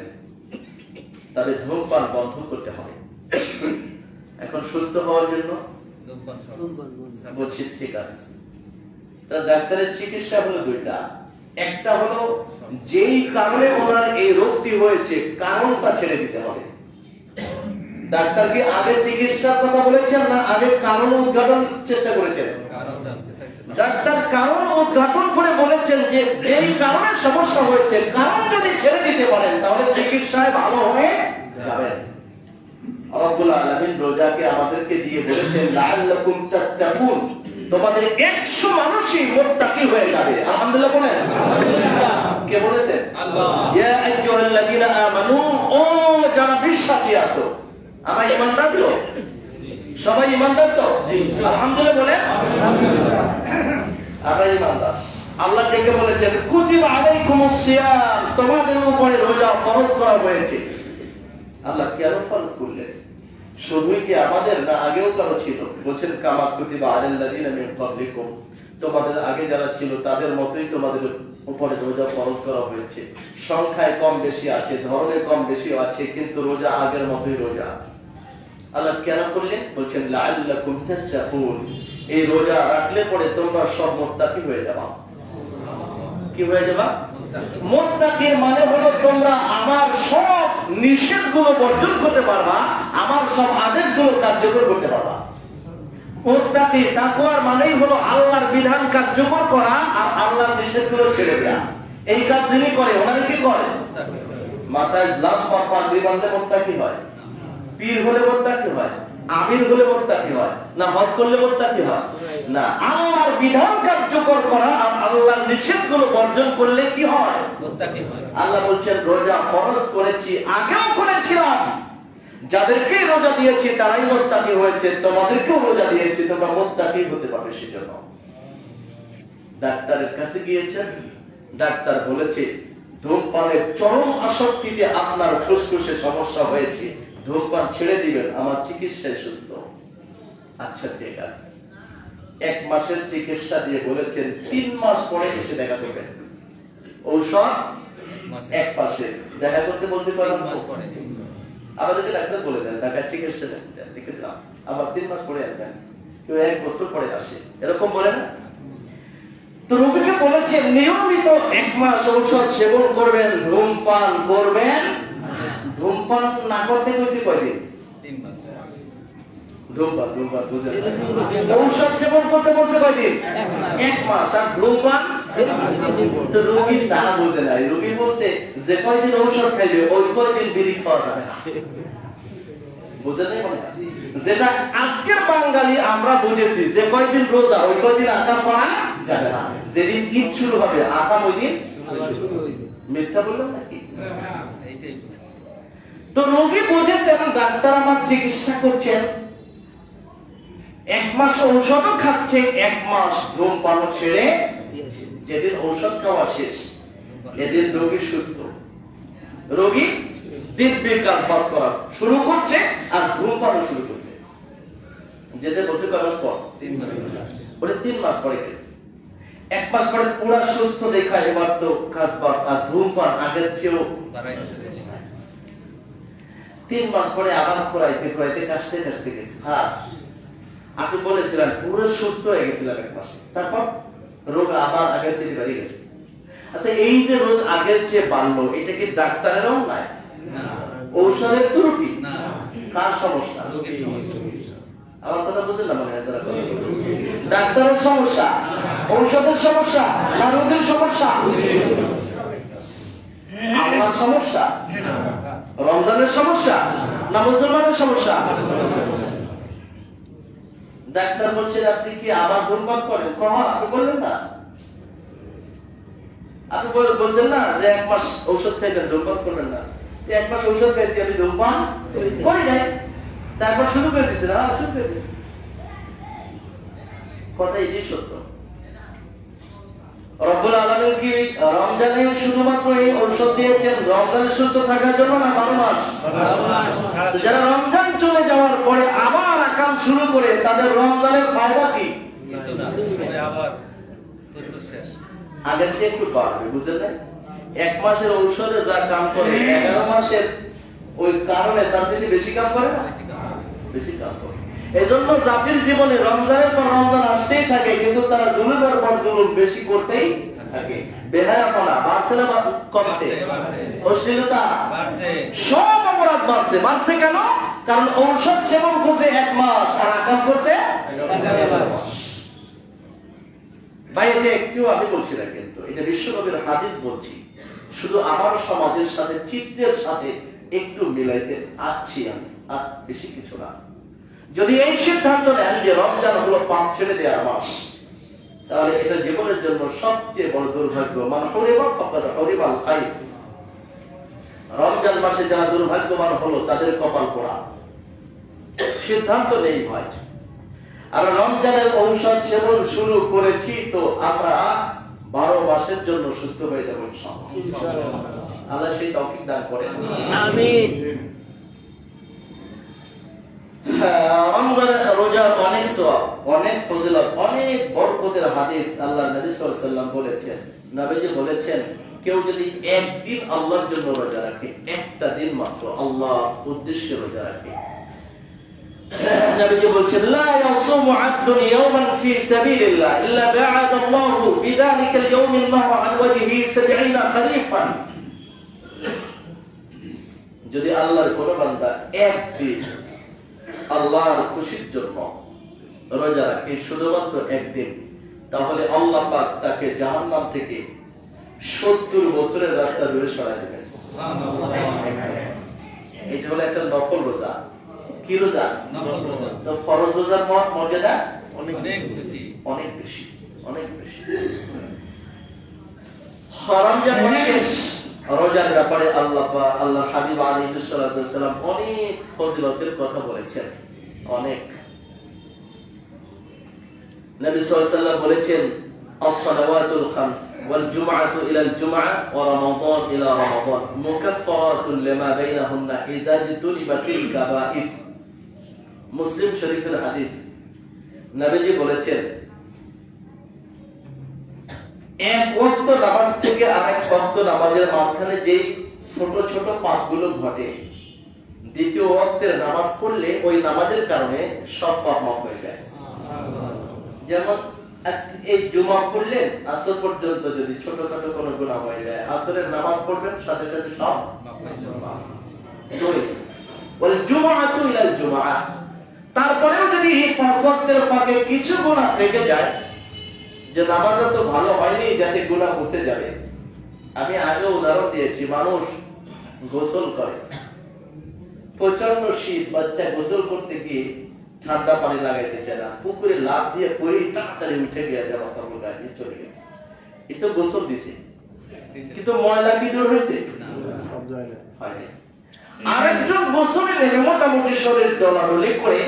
তবে ধূমপান বন্ধ করতে হবে। এখন সুস্থ হওয়ার জন্য বলছি ঠিক আছে। তা ডাক্তারের চিকিৎসা হলো দুইটা। একটা হলো যেই কারণে ওনার এই রোগটি হয়েছে কারণটা ছেড়ে দিতে হবে। ডাক্তার কি আগে চিকিৎসার কথা বলেছেন না আগে কারণ উদ্ঘাটন চেষ্টা করেছেন? ডাক্তার কারণ উদ্ঘাটন করে বলেছেন যে যেই কারণে সমস্যা হয়েছে কারণ যদি ছেড়ে দিতে পারেন তাহলে চিকিৎসায় ভালো হয়ে যাবেন। রব্বুল আলামিন রোজাকে আমাদেরকে দিয়ে বলেছেন লাআল্লাকুম তাত্তাকুন, তোমাদের 100 মানুষই মুত্তাকি হয়ে যাবে। আলহামদুলিল্লাহ বলেন। কে বলেছেন? আল্লাহ। ইয়া আইয়ুহাল্লাযীনা আমানু, ও যারা বিশ্বাসী আছো, আমরা ঈমানদার তো? সবাই ঈমানদার তো? জি। আলহামদুলিল্লাহ বলেন। আলহামদুলিল্লাহ। আমরা ঈমানদার। আল্লাহ থেকে বলেছেন কুতিবা আলাইকুমুস সিয়াম, তোমাদের উপরে রোজা ফরজ করা হয়েছে। আল্লাহ কেন ফরজ করলেন? শুধুই কি আমাদের, না আগেও কারো ছিল? বলছেন কামা কুতিবা আলাল্লাযিনা মিন ক্বাবলিকুম, তোমাদের আগে যারা ছিল তাদের মতোই তোমাদের উপরে রোজা ফরজ করা হয়েছে। সংখ্যায় কম বেশি আছে, ধরনে কম বেশি আছে, কিন্তু রোজা আগের মতোই রোজা। আল্লাহ কেন করলেন? বলছেন লাআল্লাকুম তাত্তাকুন, এই রোজা রাখলে পরে তোমরা সব মুত্তাকি হয়ে যাবা। কি হয়ে যাবা? মুত্তাকির মানে হলো তোমরা আমার সব নিষেধগুলো বর্জন করতে পারবা, আমার সব আদেশগুলো কার্যকর করতে পারবা। মুত্তাকি তাকওয়ার মানেই হলো আল্লাহর বিধান কার্যকর করা আর আল্লাহর নিষেধগুলো ছেড়ে দেওয়া। এই কাজ যিনি করে ওনারা কি করে? মাথায় লাম্বা পাগড়ি বাঁধলে মুত্তাকি হয়? পীর হলে মুত্তাকি হয়? আমির হলে মুত্তাকি হয়? না হজ করলে মুত্তাকি হয়? না, আল্লাহর বিধান কার্যকর করা আর আল্লাহর নিষেধগুলো বর্জন করলে কি হয়? মুত্তাকি হয়। আল্লাহ বলছেন রোজা ফরজ করেছি, আগেও করেছিলাম, যাদেরকে রোজা দিয়েছি তারাই মুত্তাকি হয়েছে, তোমাদেরকেও রোজা দিয়েছি, তোমরা মুত্তাকি হতে পারবে। সেজন্য ডাক্তারের কাছে গিয়েছেন, ডাক্তার বলেছে ধূমপানের চরম আসক্তিতে আপনার ফুসফুসে সমস্যা হয়েছে, ধূমপান ছেড়ে দিবেন, আমার চিকিৎসায় সুস্থ। আচ্ছা ঠিক আছে, 1 মাসের চিকিৎসা দিয়ে বলেছেন 3 মাস পরে এসে দেখা করবেন। ঔষধ 1 মাসে দেখা করতে বলছে, আমাদেরকে ডাক্তার বলে দেন ঢাকায় চিকিৎসা লিখে দিলাম, আবার 3 মাস পরে আসবেন, কেউ 1 বছর পরে আসে, এরকম বলে না। তো রোগীকে বলেছে নিয়মিত 1 মাস ঔষধ সেবন করবেন, ধূমপান করবেন। ধূমপান না করতে কইছি কয়দিন? 3 মাস। ধূমপান বুঝেন, ঔষধ সেবন করতে বলছে কয়দিন? 1 মাস। আর ধূমপান তো রোগী তা বুঝে নাই। রোগী বলছে যে কয়দিন ঔষধ খাইলে ওই কয়দিন বিড়ি খাওয়া যাবে না। বুঝে নাই মনে? যেটা আজকের বাঙালি আমরা বুঝেছি, যে কয়দিন রোজা ওই কয়দিন আকাম করা যাবে না, যেদিন ঈদ শুরু হবে আকাম ওই দিন শুরু হইবে। মিথ্যা বললাম নাকি? এইটাই। তো রোগী বুঝেছেন, ডাক্তার আমার চিকিৎসা করছেন, 1 মাস ঔষধও খাচ্ছে, 1 মাস ধূমপান ছেড়ে, যেদিন ঔষধ খাওয়া শেষ এদিন রোগী সুস্থ। রোগী দিব্যি কাজ বাজ করা শুরু করছে আর ধূমপানও শুরু করছে। যেতে বলছে কয় মাস পর? 3 মাস। বলে 3 মাস পরে গেছে, 1 মাস পরে পুরা সুস্থ দেখা, এবার তো কাজ বাজ আর ধূমপান আগের চেয়েও বাড়াই গেছে। 3 মাস পরে আবার খোরাইতে কাশতে গেছে। স্যার আপনি বলেছিলেন পুরো সুস্থ হয়ে গেছিলাম 1 মাসে, তারপর রোগ আবার আগের চেয়ে বেড়ে গেছে। আচ্ছা এই যে রোগ আগের চেয়ে বাড়লো, এটা কি ডাক্তারেরও নাই? ঔষধের ত্রুটি? কার সমস্যা? রোগীর সমস্যা। আমার কথা বুঝলেন না? মনে হয় ডাক্তারের সমস্যা, ঔষধের সমস্যা, না রোগীর সমস্যা? আমার সমস্যা, রমজানের সমস্যা, না মুসলমানের সমস্যা? ডাক্তার বলছে আপনি কি আবার ধূমপান করেন? আপনি বললেন না, আপনি বলছেন না যে 1 মাস ঔষধ খাইবেন, ধূমপান করবেন না। 1 মাস ঔষধ খাইছি, আমি ধূমপান করি নাই, তারপর শুরু করে দিচ্ছি না, শুরু করে দিচ্ছি। কথা এটাই সত্য। রব্বুল আলামিন কি রমজানে শুধুমাত্র এই ঔষধ দিয়েছেন রমজানে সুস্থ থাকার জন্য, না 12 মাস? যারা রমজান চলে যাওয়ার পরে আবার আকাম শুরু করে, তাদের রমজানের ফায়দা কি? আগের চেয়ে একটু বাড়বে, বুঝলেন না? 1 মাসের ঔষধে যা কাম করে 11 মাসের ওই কারণে তার চেয়ে বেশি কাম করে না? বেশি কাম করে। এজন্য জাতির জীবনে রমজানের পর রমজান আসতেই থাকে, কিন্তু তারা জুলুমের পর জুলুম বেশি করতেই থাকে। বেহায়াপনা বাড়ছে না কমছে? অশ্লীলতা বাড়ছে, সব অপরাধ বাড়ছে। বাড়ছে কেন? কারণ ঔষধ সেবন করছে 1 মাস আর আকাম করছে 11 মাস। ভাই এটা একটু আমি বলছি না, কিন্তু এটা বিশ্বনবীর হাদিস বলছি, শুধু আমার সমাজের সাথে চিত্রের সাথে একটু মিলাইতে আছি আমি, আর বেশি কিছু না। যদি এই সিদ্ধান্ত নেন যে রমজান হলো পাপ ছেড়ে দেওয়ার মাস, তাহলে এটা জীবনের জন্য সবচেয়ে বড় দুর্ভাগ্য। মান হুরিমা ফাকাদ হুরিমাল খায়র। রমজান মাসে যারা দুর্ভাগ্যবান হলো তাদের কপাল পোড়া। সিদ্ধান্ত নেই ভাই। আর রমজানের ঔষধ সেবন শুরু করেছি তো আমরা 12 মাসের জন্য সুস্থ হয়ে যাব ইনশাআল্লাহ। আল্লাহ সেই তৌফিক দান করেন, আমিন। রোজার অনেক সওয়াব, অনেক ফজিলত, অনেক বরকতের হাদিস আল্লাহর নবী সাল্লাল্লাহু আলাইহি ওয়াসাল্লাম বলেছেন। নবীজি বলেছেন, কেউ যদি একদিন আল্লাহর জন্য রোজা রাখে, একটা দিন মাত্র আল্লাহর উদ্দেশ্যে রোজা রাখে, নবীজি বলছেন, লা ইয়াসুমু আবদুন ইয়াওমান ফি সাবিলিল্লাহ ইল্লা বা'আদা আল্লাহু বিযালিকা আল-ইয়াওম আল্লাহু আন ওয়াজহি 70 খরিফান। যদি আল্লাহর কোন বান্দা একদিন আল্লাহর খুশির জন্য রোজা রাখে, শুধুমাত্র একদিন, তাহলে আল্লাহ পাক তাকে জাহান্নাম থেকে 70 বছরের রাস্তা দূরে সরাই দেবেন। এটা হলো একটা নফল রোজা। কি রোজা? নফল রোজা। তো ফরজ রোজার মর্যাদা অনেক বেশি, অনেক বেশি, অনেক বেশি। রমজান মাসে রোজার ব্যাপারে আল্লাহর হাবিব আলাইহিস সালাতু ওয়াস সালাম অনেক ফজিলতের কথা বলেছেন, অনেক। নবী সাল্লাল্লাহু আলাইহি ওয়াসাল্লাম বলেছেন, as-salawatul khams wal jum'atu ila al-jum'ah wa ramadan ila ramadan mukaffaratun lima bainahunna idza jtunibatil kaba'ir। মুসলিম শরীফের হাদিস। নবীজি বলেছেন, এক ওয়াক্ত নামাজ থেকে আরেক ওয়াক্ত নামাজের মাঝখানে যে ছোট ছোট পাপগুলো ঘটে, দ্বিতীয় ওয়াক্তের নামাজ পড়লে ওই নামাজের কারণে সব পাপ মাফ হয়ে যায়। যেমন এই জুমা পড়লেন, আসর পর্যন্ত যদি ছোটখাটো কোনো গুনাহ হয়ে যায়, আসরের নামাজ পড়বেন, সাথে সাথে সব মাফ হয়ে যাবে। ওয়াল জুমআতু ইলাল জুমআহ। তারপরেও যদি এই পাঁচ ওয়াক্তের ফাঁকে কিছু গুনাহ থেকে যায়, যে নামাজটা তো ভালো হয়নি, যাতে গুনাহ মুছে যাবে। আমি আগে উদাহরণ দিয়েছি, মানুষ গোসল করে, প্রচন্ড শীত, বাচ্চা গোসল করতে গিয়ে ঠান্ডা পানি লাগাইতে চায় না, পুকুরে লাফ দিয়ে পড়ে তাড়াতাড়ি উঠে গিয়ে জামা কাপড় গায়ে চলে গেছে। এ তো গোসল দিছে, কিন্তু ময়লা কি দূর হয়েছে? হয়নি। আরেকজন গোসলে নেমে মোটামুটি শরীর ডলাডলি করে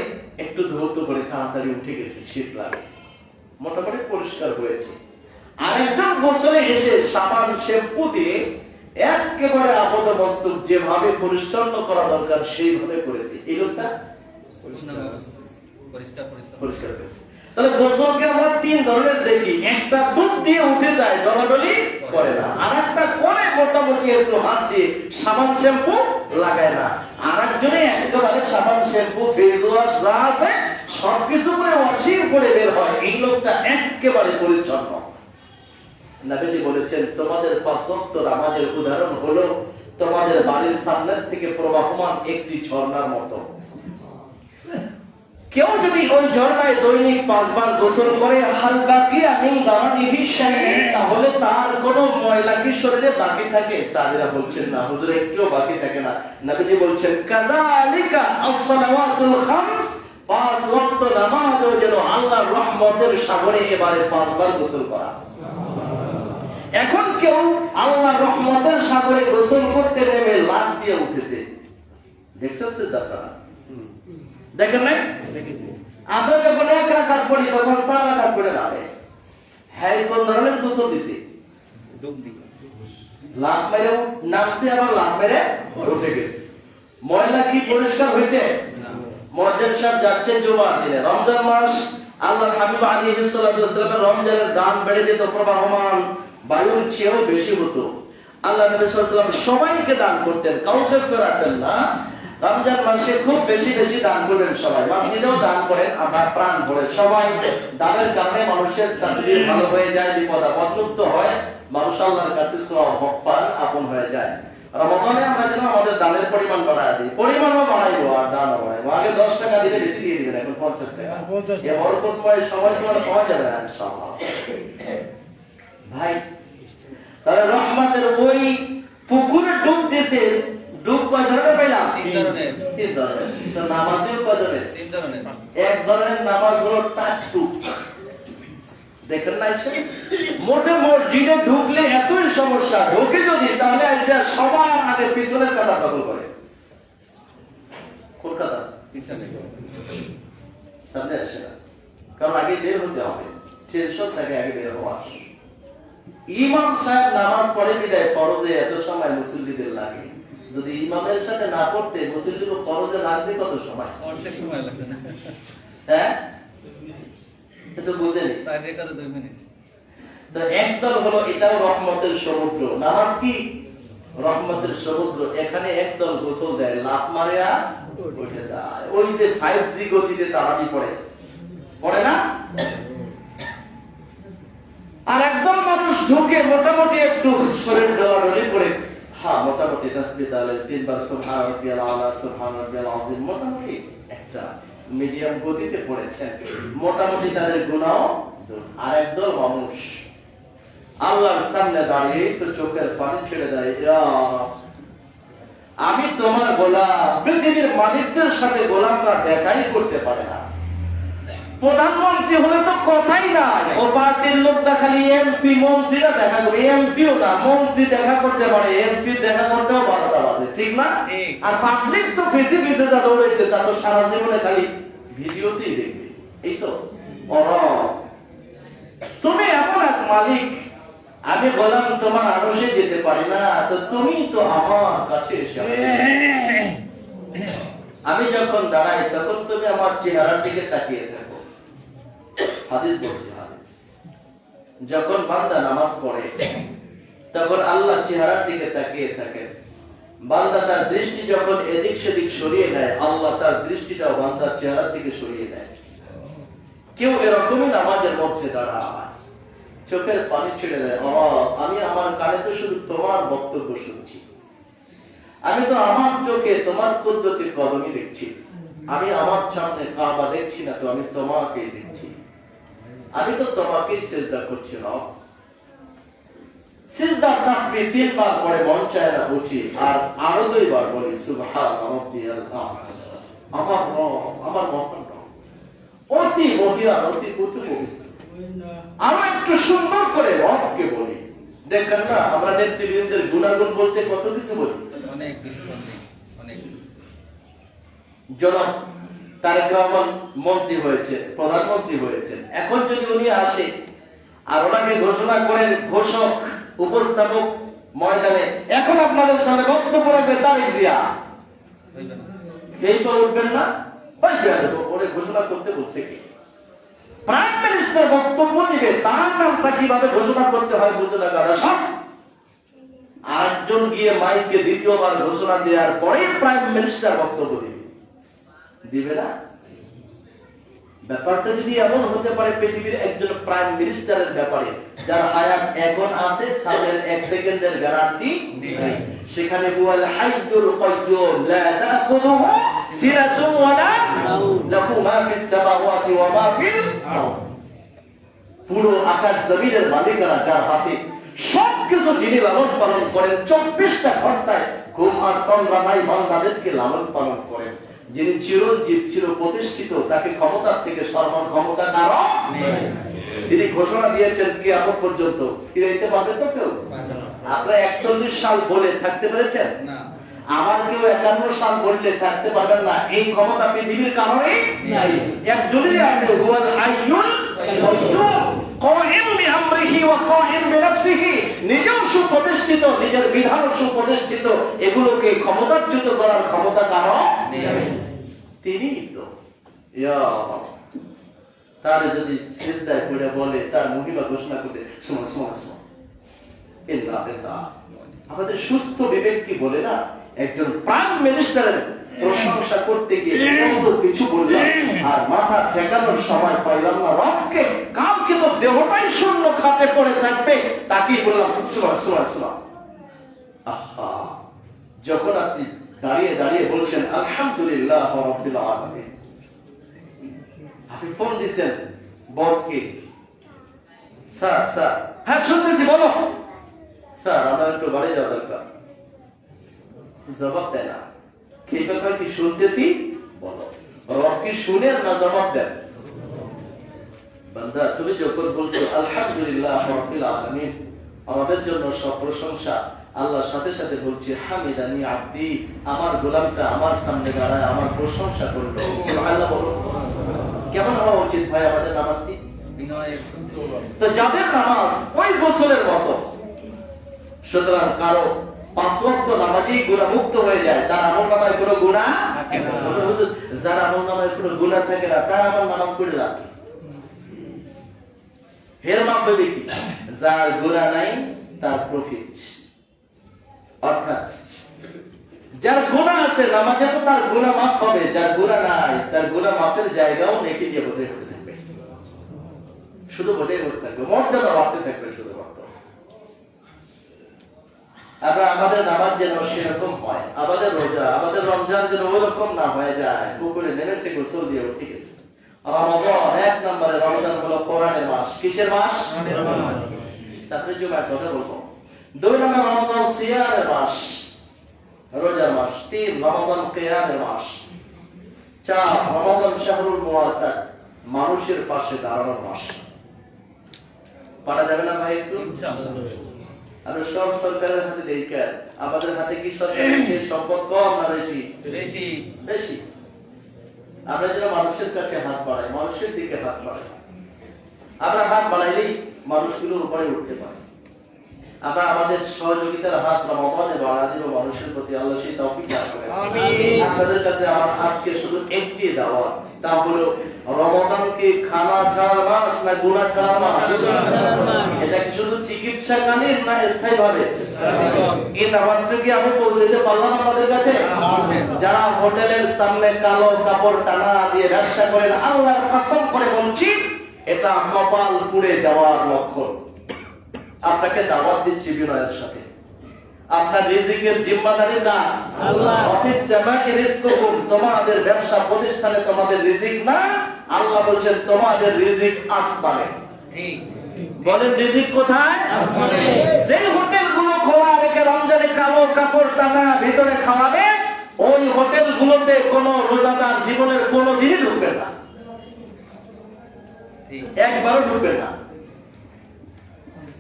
একটু ধৌত করে তাড়াতাড়ি উঠে গেছে, শীত লাগে, মোটামুটি পরিষ্কার হয়েছে। আরেকজন গোসলে এসে সাবান শ্যাম্পু দিয়ে একেবারে আপাত মস্তক যেভাবে পরিচ্ছন্ন করা দরকার সেইভাবে করেছে। এই লোকটা পরিষ্কার করেছে। তাহলে গোসলকে আমরা তিন ধরনের দেখি। একটা দুধ দিয়ে উঠে যায়, ডলাডলি করে না। আর একটা কোণে মোটামুটি একটু হাত দিয়ে সাবান শ্যাম্পু লাগায় না। আর একজনে একেবারে সাবান শ্যাম্পু ফেস ওয়াশ যা আছে সবকিছু করে অসীম করে বের হয়। এই লোকটা একেবারে পরিচ্ছন্ন। নবীজি বলেছেন, তোমাদের পাঁচ ওয়াক্ত নামাজের উদাহরণ হলো তোমাদের বাড়ির সামনের থেকে প্রবাহমান একটি ঝর্ণার মতো। কেউ যদি ওই ঝর্ণায় দৈনিক 5 বার গোসল করে, হালকা কি আমিন দামানিহি শাইইন, তাহলে তার কোনো ময়লা কি শরীরে বাকি থাকে? সাহাবীরা বলছেন না হুজুর, একটুও বাকি থাকে না। নবীজি বলছেন, কাযালিকা আস-সালাওয়াতুল খামস, 5 ওয়াক্ত নামাজও যেন আল্লাহর রহমতের সাগরে এবারে 5 বার গোসল করা। এখন কেউ আল্লাহর রহমতের সাগরে গোসল করতে নেমে লাফ দিয়ে উঠেছে, দেখছেন দাদা? দেখেন নাই? আমরা যখন 1 রাকাত পড়ি তখন 4 রাকাত পড়ে যাবে। হ্যাঁ, কোন ধরনের গোসল দিছে? লাফ মেরে নামছে, আবার লাফ মেরে উঠে গেছে। ময়লা কি পরিষ্কার হয়েছে? মুয়াজ্জিন সাহেব যাচ্ছেন জুমার দিনে, রমজান মাস, আল্লাহর হাবিব আলাইহিস সালাতু ওয়াস সালামের রমজানের দান বেড়ে যেত, প্রবাহমান বায়ুর চেয়েও বেশি হতো। আল্লাহ নবী সাল্লাল্লাহু আলাইহি ওয়াসাল্লাম সবাইকে দান করতেন, কাউকে ফেরাতেন না। রমজান মাসে খুব বেশি বেশি দান করবেন সবাই, মসজিদেও দান করেন, আবার প্রাণ ভরে সবাই। দানের কারণে মানুষের তাকদীর ভালো হয়ে যায়, বিপদ আপদ মুক্ত হয়, মানুষ আল্লাহর কাছে সওয়াব পান, আপন হয়ে যায়। রমজানে আমরা যেন আমাদের দানের পরিমাণ বাড়ায় দিই, পরিমাণও বাড়াইবো আর দানও বাড়াইবো। আগে 10 টাকা দিলে বেশি দিয়ে দিবেন, এখন 50 টাকা। এই বরকতময় সময় তোমার পাওয়া যাবে না ইনশাআল্লাহ ভাই। তাহলে রহমতের ওই পুকুরে ডুব দিয়েছে, ডুব কয় ধরনের পেলাম? 3 ধরনের। 3 ধরনের। তো নামাজেও কয় ধরনের? 3 ধরনের। এক ধরনের নামাজ হলো তাকটু, দেখেন না এসে মোটে মসজিদে ঢুকলে এতই সমস্যা, ঢুকে যদি তাহলে এসে সবার আগে পিছনের কাতার দখল করে। কোন কাতার? পিছনে, সামনে আসে না, কারণ আগে বের হতে হবে, টেনশন থাকে আগে বের হওয়া। ইমাম সাহেব নামাজ পড়ে বিদায় ফরজে এত সময় মুসল্লিদের লাগে, যদি ইমামের সাথে না পড়তে গোসলটুকু ফরজে লাগবে কত সময়? অর্ধেক সময় লাগবে না। হ্যাঁ, এটা বুঝেনি। 4 রেখাতে 2 মিনিট। তো একদল হলো এটাও রহমতের সমুদ্র, নামাজ কি রহমতের সমুদ্র। এখানে একদল গোসল দেয়, লাফ মারে আর উঠে যায়। ওই যে 5G গতিতে তারাবি পড়ে না। আর একদল মানুষ ঢুকে মোটামুটি একটু শরীর ডলাডলি করে, হ্যাঁ মোটামুটি তাসবিহ তাহলে 3 বার সুবহান রাব্বিয়াল আলা সুবহান রাব্বিয়াল আযীম, মোটামুটি একটা মিডিয়াম গতিতে পড়েছেন, মোটামুটি তাদের গুনাহ দূর। আর একদল মানুষ আল্লাহর সামনে দাঁড়িয়ে তো চোখের পানি ছেড়ে দেয়, ইয়া আমি তোমার গোলাম। পৃথিবীর মালিকদের সাথে গোলামরা দেখাই করতে পারে না। প্রধানমন্ত্রী হলে তো কথাই নাই, ও পার্টির লোকটা খালি এমপি মন্ত্রীরা দেখা করে, এমপিও না মন্ত্রী দেখা করতে পারে, এমপি দেখা করতেও 12টা বাজে, ঠিক না? আর পাবলিক তো বেশি বেশি যা দৌড়াইছে তা তো সারা জীবনে খালি ভিডিওতেই দেখবে। এই তো তুমি এমন এক মালিক, আমি গোলাম তোমার আরশে যেতে পারি না, তো তুমি তো আমার কাছে এসে আমি যখন দাঁড়াই তখন তুমি আমার চেহারার দিকে তাকিয়ে থাকো। হাদিস বলছে, হাদিস যখন বান্দা নামাজ পড়ে তখন আল্লাহ চেহারার দিকে তাকিয়ে থাকেন। বান্দা তার দৃষ্টি যখন এদিক সেদিক সরিয়ে নেয়, আল্লাহ তার দৃষ্টিটাও বান্দার চেহারার দিকে সরিয়ে নেয়। কেউ এরকমই নামাজের মধ্যে দাঁড়ায়, চোখের পানি ছেড়ে দেয়, আমি আমার কানে তো শুধু তোমার বক্তব্য শুনছি, আমি তো আমার চোখে তোমার কুদরতি কদমই দেখছি, আমি আমার সামনে কাবা দেখছি না, তো আমি তোমাকেই দেখছি, আমি তো তোমাকেই সিজদা করছি না। সিজদা তাসবিহ 3 বার পরে মন চায় না উঠি, আর আরো 2 বার বলি সুবহান রাব্বিয়াল আ'লা। আমার মহান অতি মহিয়ান, অতি পবিত্র, আরো একটু সুন্দর করে রবকে বলি। দেখেন না আমরা নেতৃবৃন্দের গুণাগুণ বলতে কত কিছু বলি, অনেক বেশি অনেক। জনাব তারেক রহমান মন্ত্রী হয়েছে, প্রধানমন্ত্রী হয়েছেন, এখন যদি উনি আসে আর ওনাকে ঘোষণা করেন ঘোষক উপস্থাপক ময়দানে, এখন আপনাদের সামনে বক্তব্য রাখবে তারেক জিয়া, এই তো উঠবেন না? ওরে ঘোষণা করতে বলছে কি? প্রাইম মিনিস্টার বক্তব্য দিবে, তার নামটা কিভাবে ঘোষণা করতে হয় বুঝে না কারা সব। 8 জন গিয়ে মাইকে দ্বিতীয়বার ঘোষণা দেওয়ার পরে প্রাইম মিনিস্টার বক্তব্য দিবে না? ব্যাপারটা যদি এমন হতে পারে পৃথিবীর একজন প্রাইম মিনিস্টারের ব্যাপারে যার হায়াত এখন আছে, সালের 1 সেকেন্ডের গ্যারান্টি নেই, সেখানে হুয়াল হাইয়ুল কাইয়্যুম লা তাখুযুহু সিরাতুন ওয়ালা নাওম লাহু মা ফিস সামাওয়াতি ওয়া মা ফিল আরদ। পুরো আকাশ জমিনের মালিকানা যার হাতে, সবকিছু যিনি লালন পালন করেন, 24টা ঘন্টায় ঘুম আর তন্দ্রা নাই, বান্দাদেরকে লালন পালন করেন, যিনি চিরঞ্জীব চির প্রতিষ্ঠিত, তাকে ক্ষমতার থেকে সর্বন ক্ষমতা কারো নেই। তিনি ঘোষণা দিয়েছেন কিয়ামত পর্যন্ত ফিরাইতে পারবে তো কেউ? আপনারা 41 সাল বলে থাকতে পেরেছেন না, আবার কেউ 51 সাল বললে থাকতে পারবেন না। এই ক্ষমতা পৃথিবীর কারণে নাই, একজনই আছে, হুয়াল হাইয়ুল কাইয়্যুম কাইম বিআমরিহি ওয়া কাইম বিনাফসিহি। নিজেও সুপ্রতিষ্ঠিত, নিজের বিধানও সুপ্রতিষ্ঠিত, এগুলোকে ক্ষমতাচ্যুত করার ক্ষমতা কারো নেই, তিনি তো। ইয়া আল্লাহ, তার যদি সিজদায় পড়ে বলে তার মহিমা ঘোষণা করতে, সুবহান সুবহান ইল্লাল্লাহ। আমাদের সুস্থ বিবেক কি বলে না, একজন প্রাইম মিনিস্টারের প্রশংসা করতে গিয়ে কত কিছু বললাম আর মাথা ঠেকানোর সময় পাইলাম না রবকে। কালকে তো দেহটাই শূন্য খাতে পড়ে থাকবে, তাকেই বললাম সুবহান সুবহান সুবহান। আহা, যখন আপনি দাঁড়িয়ে দাঁড়িয়ে বলছেন আলহামদুলিল্লাহ রাব্বিল আলামিন, আপনি ফোন দিছেন বসকে, স্যার স্যার, হ্যাঁ শুনতেছি বলো স্যার, আমার একটু বাড়ি যাওয়া দরকার, জবাব দেয় না। কি ব্যাপার, কি শুনতেছি বলো, রব কি শুনেন না জবাব দেন? বান্দা তুমি যখন বলছো আলহামদুলিল্লাহ রাব্বিল আলামিন, আমাদের জন্য সব প্রশংসা, আল্লাহর সাথে সাথে বলছি হামিদানি আব্দি, আমার গোলামটা আমার সামনে দাঁড়ায় আমার প্রশংসা করলো, সুবহানাল্লাহ বলো। কেমন হওয়া উচিত ভাই আমাদের নামাজটি? তো যাদের নামাজ ওই গোসলের মতো, সুতরাং কারো 5 ওয়াক্ত নামাজই গুনাহমুক্ত হয়ে যায়, তার আমলনামায় কোনো গুনাহ থাকে না। হুজুর, যার আমলনামায় কোনো গুনাহ থাকে না তার আমল নামাজ পড়ে লাভ কি? হের মাপ হবে কি? যার গুনাহ নাই তার প্রফিট। অর্থাৎ যার গুনাহ আছে নামাজে তো তার গুনাহ মাফ হবে, যার গুনাহ নাই তার গুনাহ মাফের জায়গাও নেকি দিয়ে বোঝাই হতে থাকবে, শুধু বোঝাই হতে থাকবে, মর্যাদা বাড়তে থাকবে শুধুমাত্র। আমরা আমাদের নামাজ যেন সেরকম হয়, আমাদের রোজা, আমাদের রমজান যেন ওরকম না হয়ে যায় পুকুরে নেমেছে গোসল দিয়ে উঠে গেছে। রমাদান 1 নম্বরে, রমজান হলো কোরআনের মাস। কিসের মাস? সাথে জুমার কথা বলবো। 2 নম্বর রমজান সিয়ামের মাস, রোজার মাস। 3 রমাদান কিয়ামের মাস। 4 রমাদান শাহরুল মুওয়াসাত, মানুষের পাশে দাঁড়ানোর মাস। পারা যাবে না ভাই একটু? ইনশাআল্লাহ। আর সব সরকারের হাতে দেখে আমাদের হাতে কি সরকারের সম্পদ কম না বেশি? বেশি। বেশি। আমরা যেন মানুষের কাছে হাত বাড়াই, মানুষের দিকে হাত বাড়াই। আমরা হাত বাড়াইলেই মানুষগুলোর উপরে উঠতে পারি। আমরা আমাদের সহযোগিতার হাত রমাদানে বাড়া দিব মানুষের প্রতি, আল্লাহ সেই তৌফিক দান করেন। আমিন। আপনাদের কাছে আমার আজকে শুধু একটি দাওয়াত, তা হলো রমাদানকে খানা ছাড়ার মাস না গুনাহ ছাড়ার মাস? এটা কি শুধু চিকিৎসাকালীন না স্থায়ী ভাবে? এই দাওয়াতটা কি আমি পৌঁছাতে পারলাম আপনাদের কাছে? যারা হোটেলের সামনে কালো কাপড় টানা দিয়ে ব্যবসা করেন, আল্লাহর কসম করে বলছি এটা কপাল পুড়ে যাওয়ার লক্ষণ। আপনাকে দাওয়াত দিচ্ছি বিনয়ের সাথে, আপনার রিজিকের জিম্মাদারি না আল্লাহ। অফিস সামাকে রিজকুকুম, তোমাদের ব্যবসা প্রতিষ্ঠানে তোমাদের রিজিক না, আল্লাহ বলেন তোমাদের রিজিক আসমানে। ঠিক। বলেন রিজিক কোথায়? আসমানে। যে হোটেলগুলো খোলা রেখে রমজানে কালো কাপড় টানা ভিতরে খাওয়াবে, ওই হোটেলগুলোতে কোনো রোজাদার জীবনের কোনো দিনই ঢুকবে না, ঠিক। একবারও ঢুকবে না।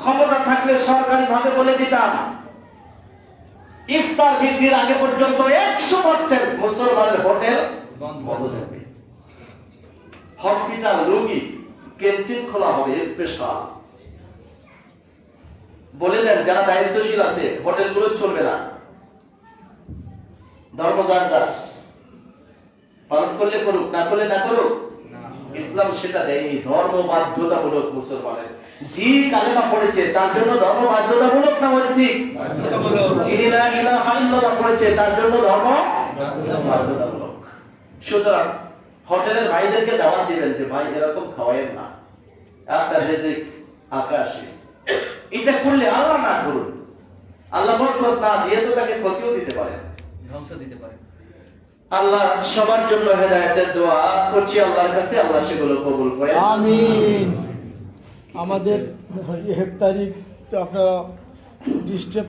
ক্ষমতা থাকলে সরকারি ভাবে বলে দিতাম ইফতার বিক্রির আগে পর্যন্ত 100% মুসলমানের হোটেল বন্ধ থাকবে। হসপিটাল, রোগী, ক্যান্টিন খোলা হবে স্পেশাল। বলে দেন যারা দায়িত্বশীল আছে হোটেলগুলো চলবে না, ধর্ম যার যার, পালন করলে করুক, না করলে না করুক। না। ইসলাম সেটা দেয়নি, ধর্ম বাধ্যতামূলক মুসলমানের। যে কালেমা পড়েছে তার জন্য ধর্ম বাধ্যতামূলক না ঐচ্ছিক? বাধ্যতামূলক। যে লা ইলাহা ইল্লাল্লাহ পড়েছে তার জন্য ধর্ম বাধ্যতামূলক। সুতরাং হোটেলের ভাইদেরকে দাওয়াত দিবেন যে ভাই এরকম খাওয়ায়েন না, আপনার রিজিক আকাশে। এটা করলে আল্লাহ না করুন, আল্লাহ বরকত না দিয়ে তো তাকে ক্ষতিও দিতে পারেন, ধ্বংস দিতে পারে। আল্লাহ সবার জন্য হেদায়েতের দোয়া করছি আল্লাহর কাছে, আল্লাহ সেগুলো কবুল করে। আমিন। আমাদের ইফতারি আপনারা ডিস্টার্ব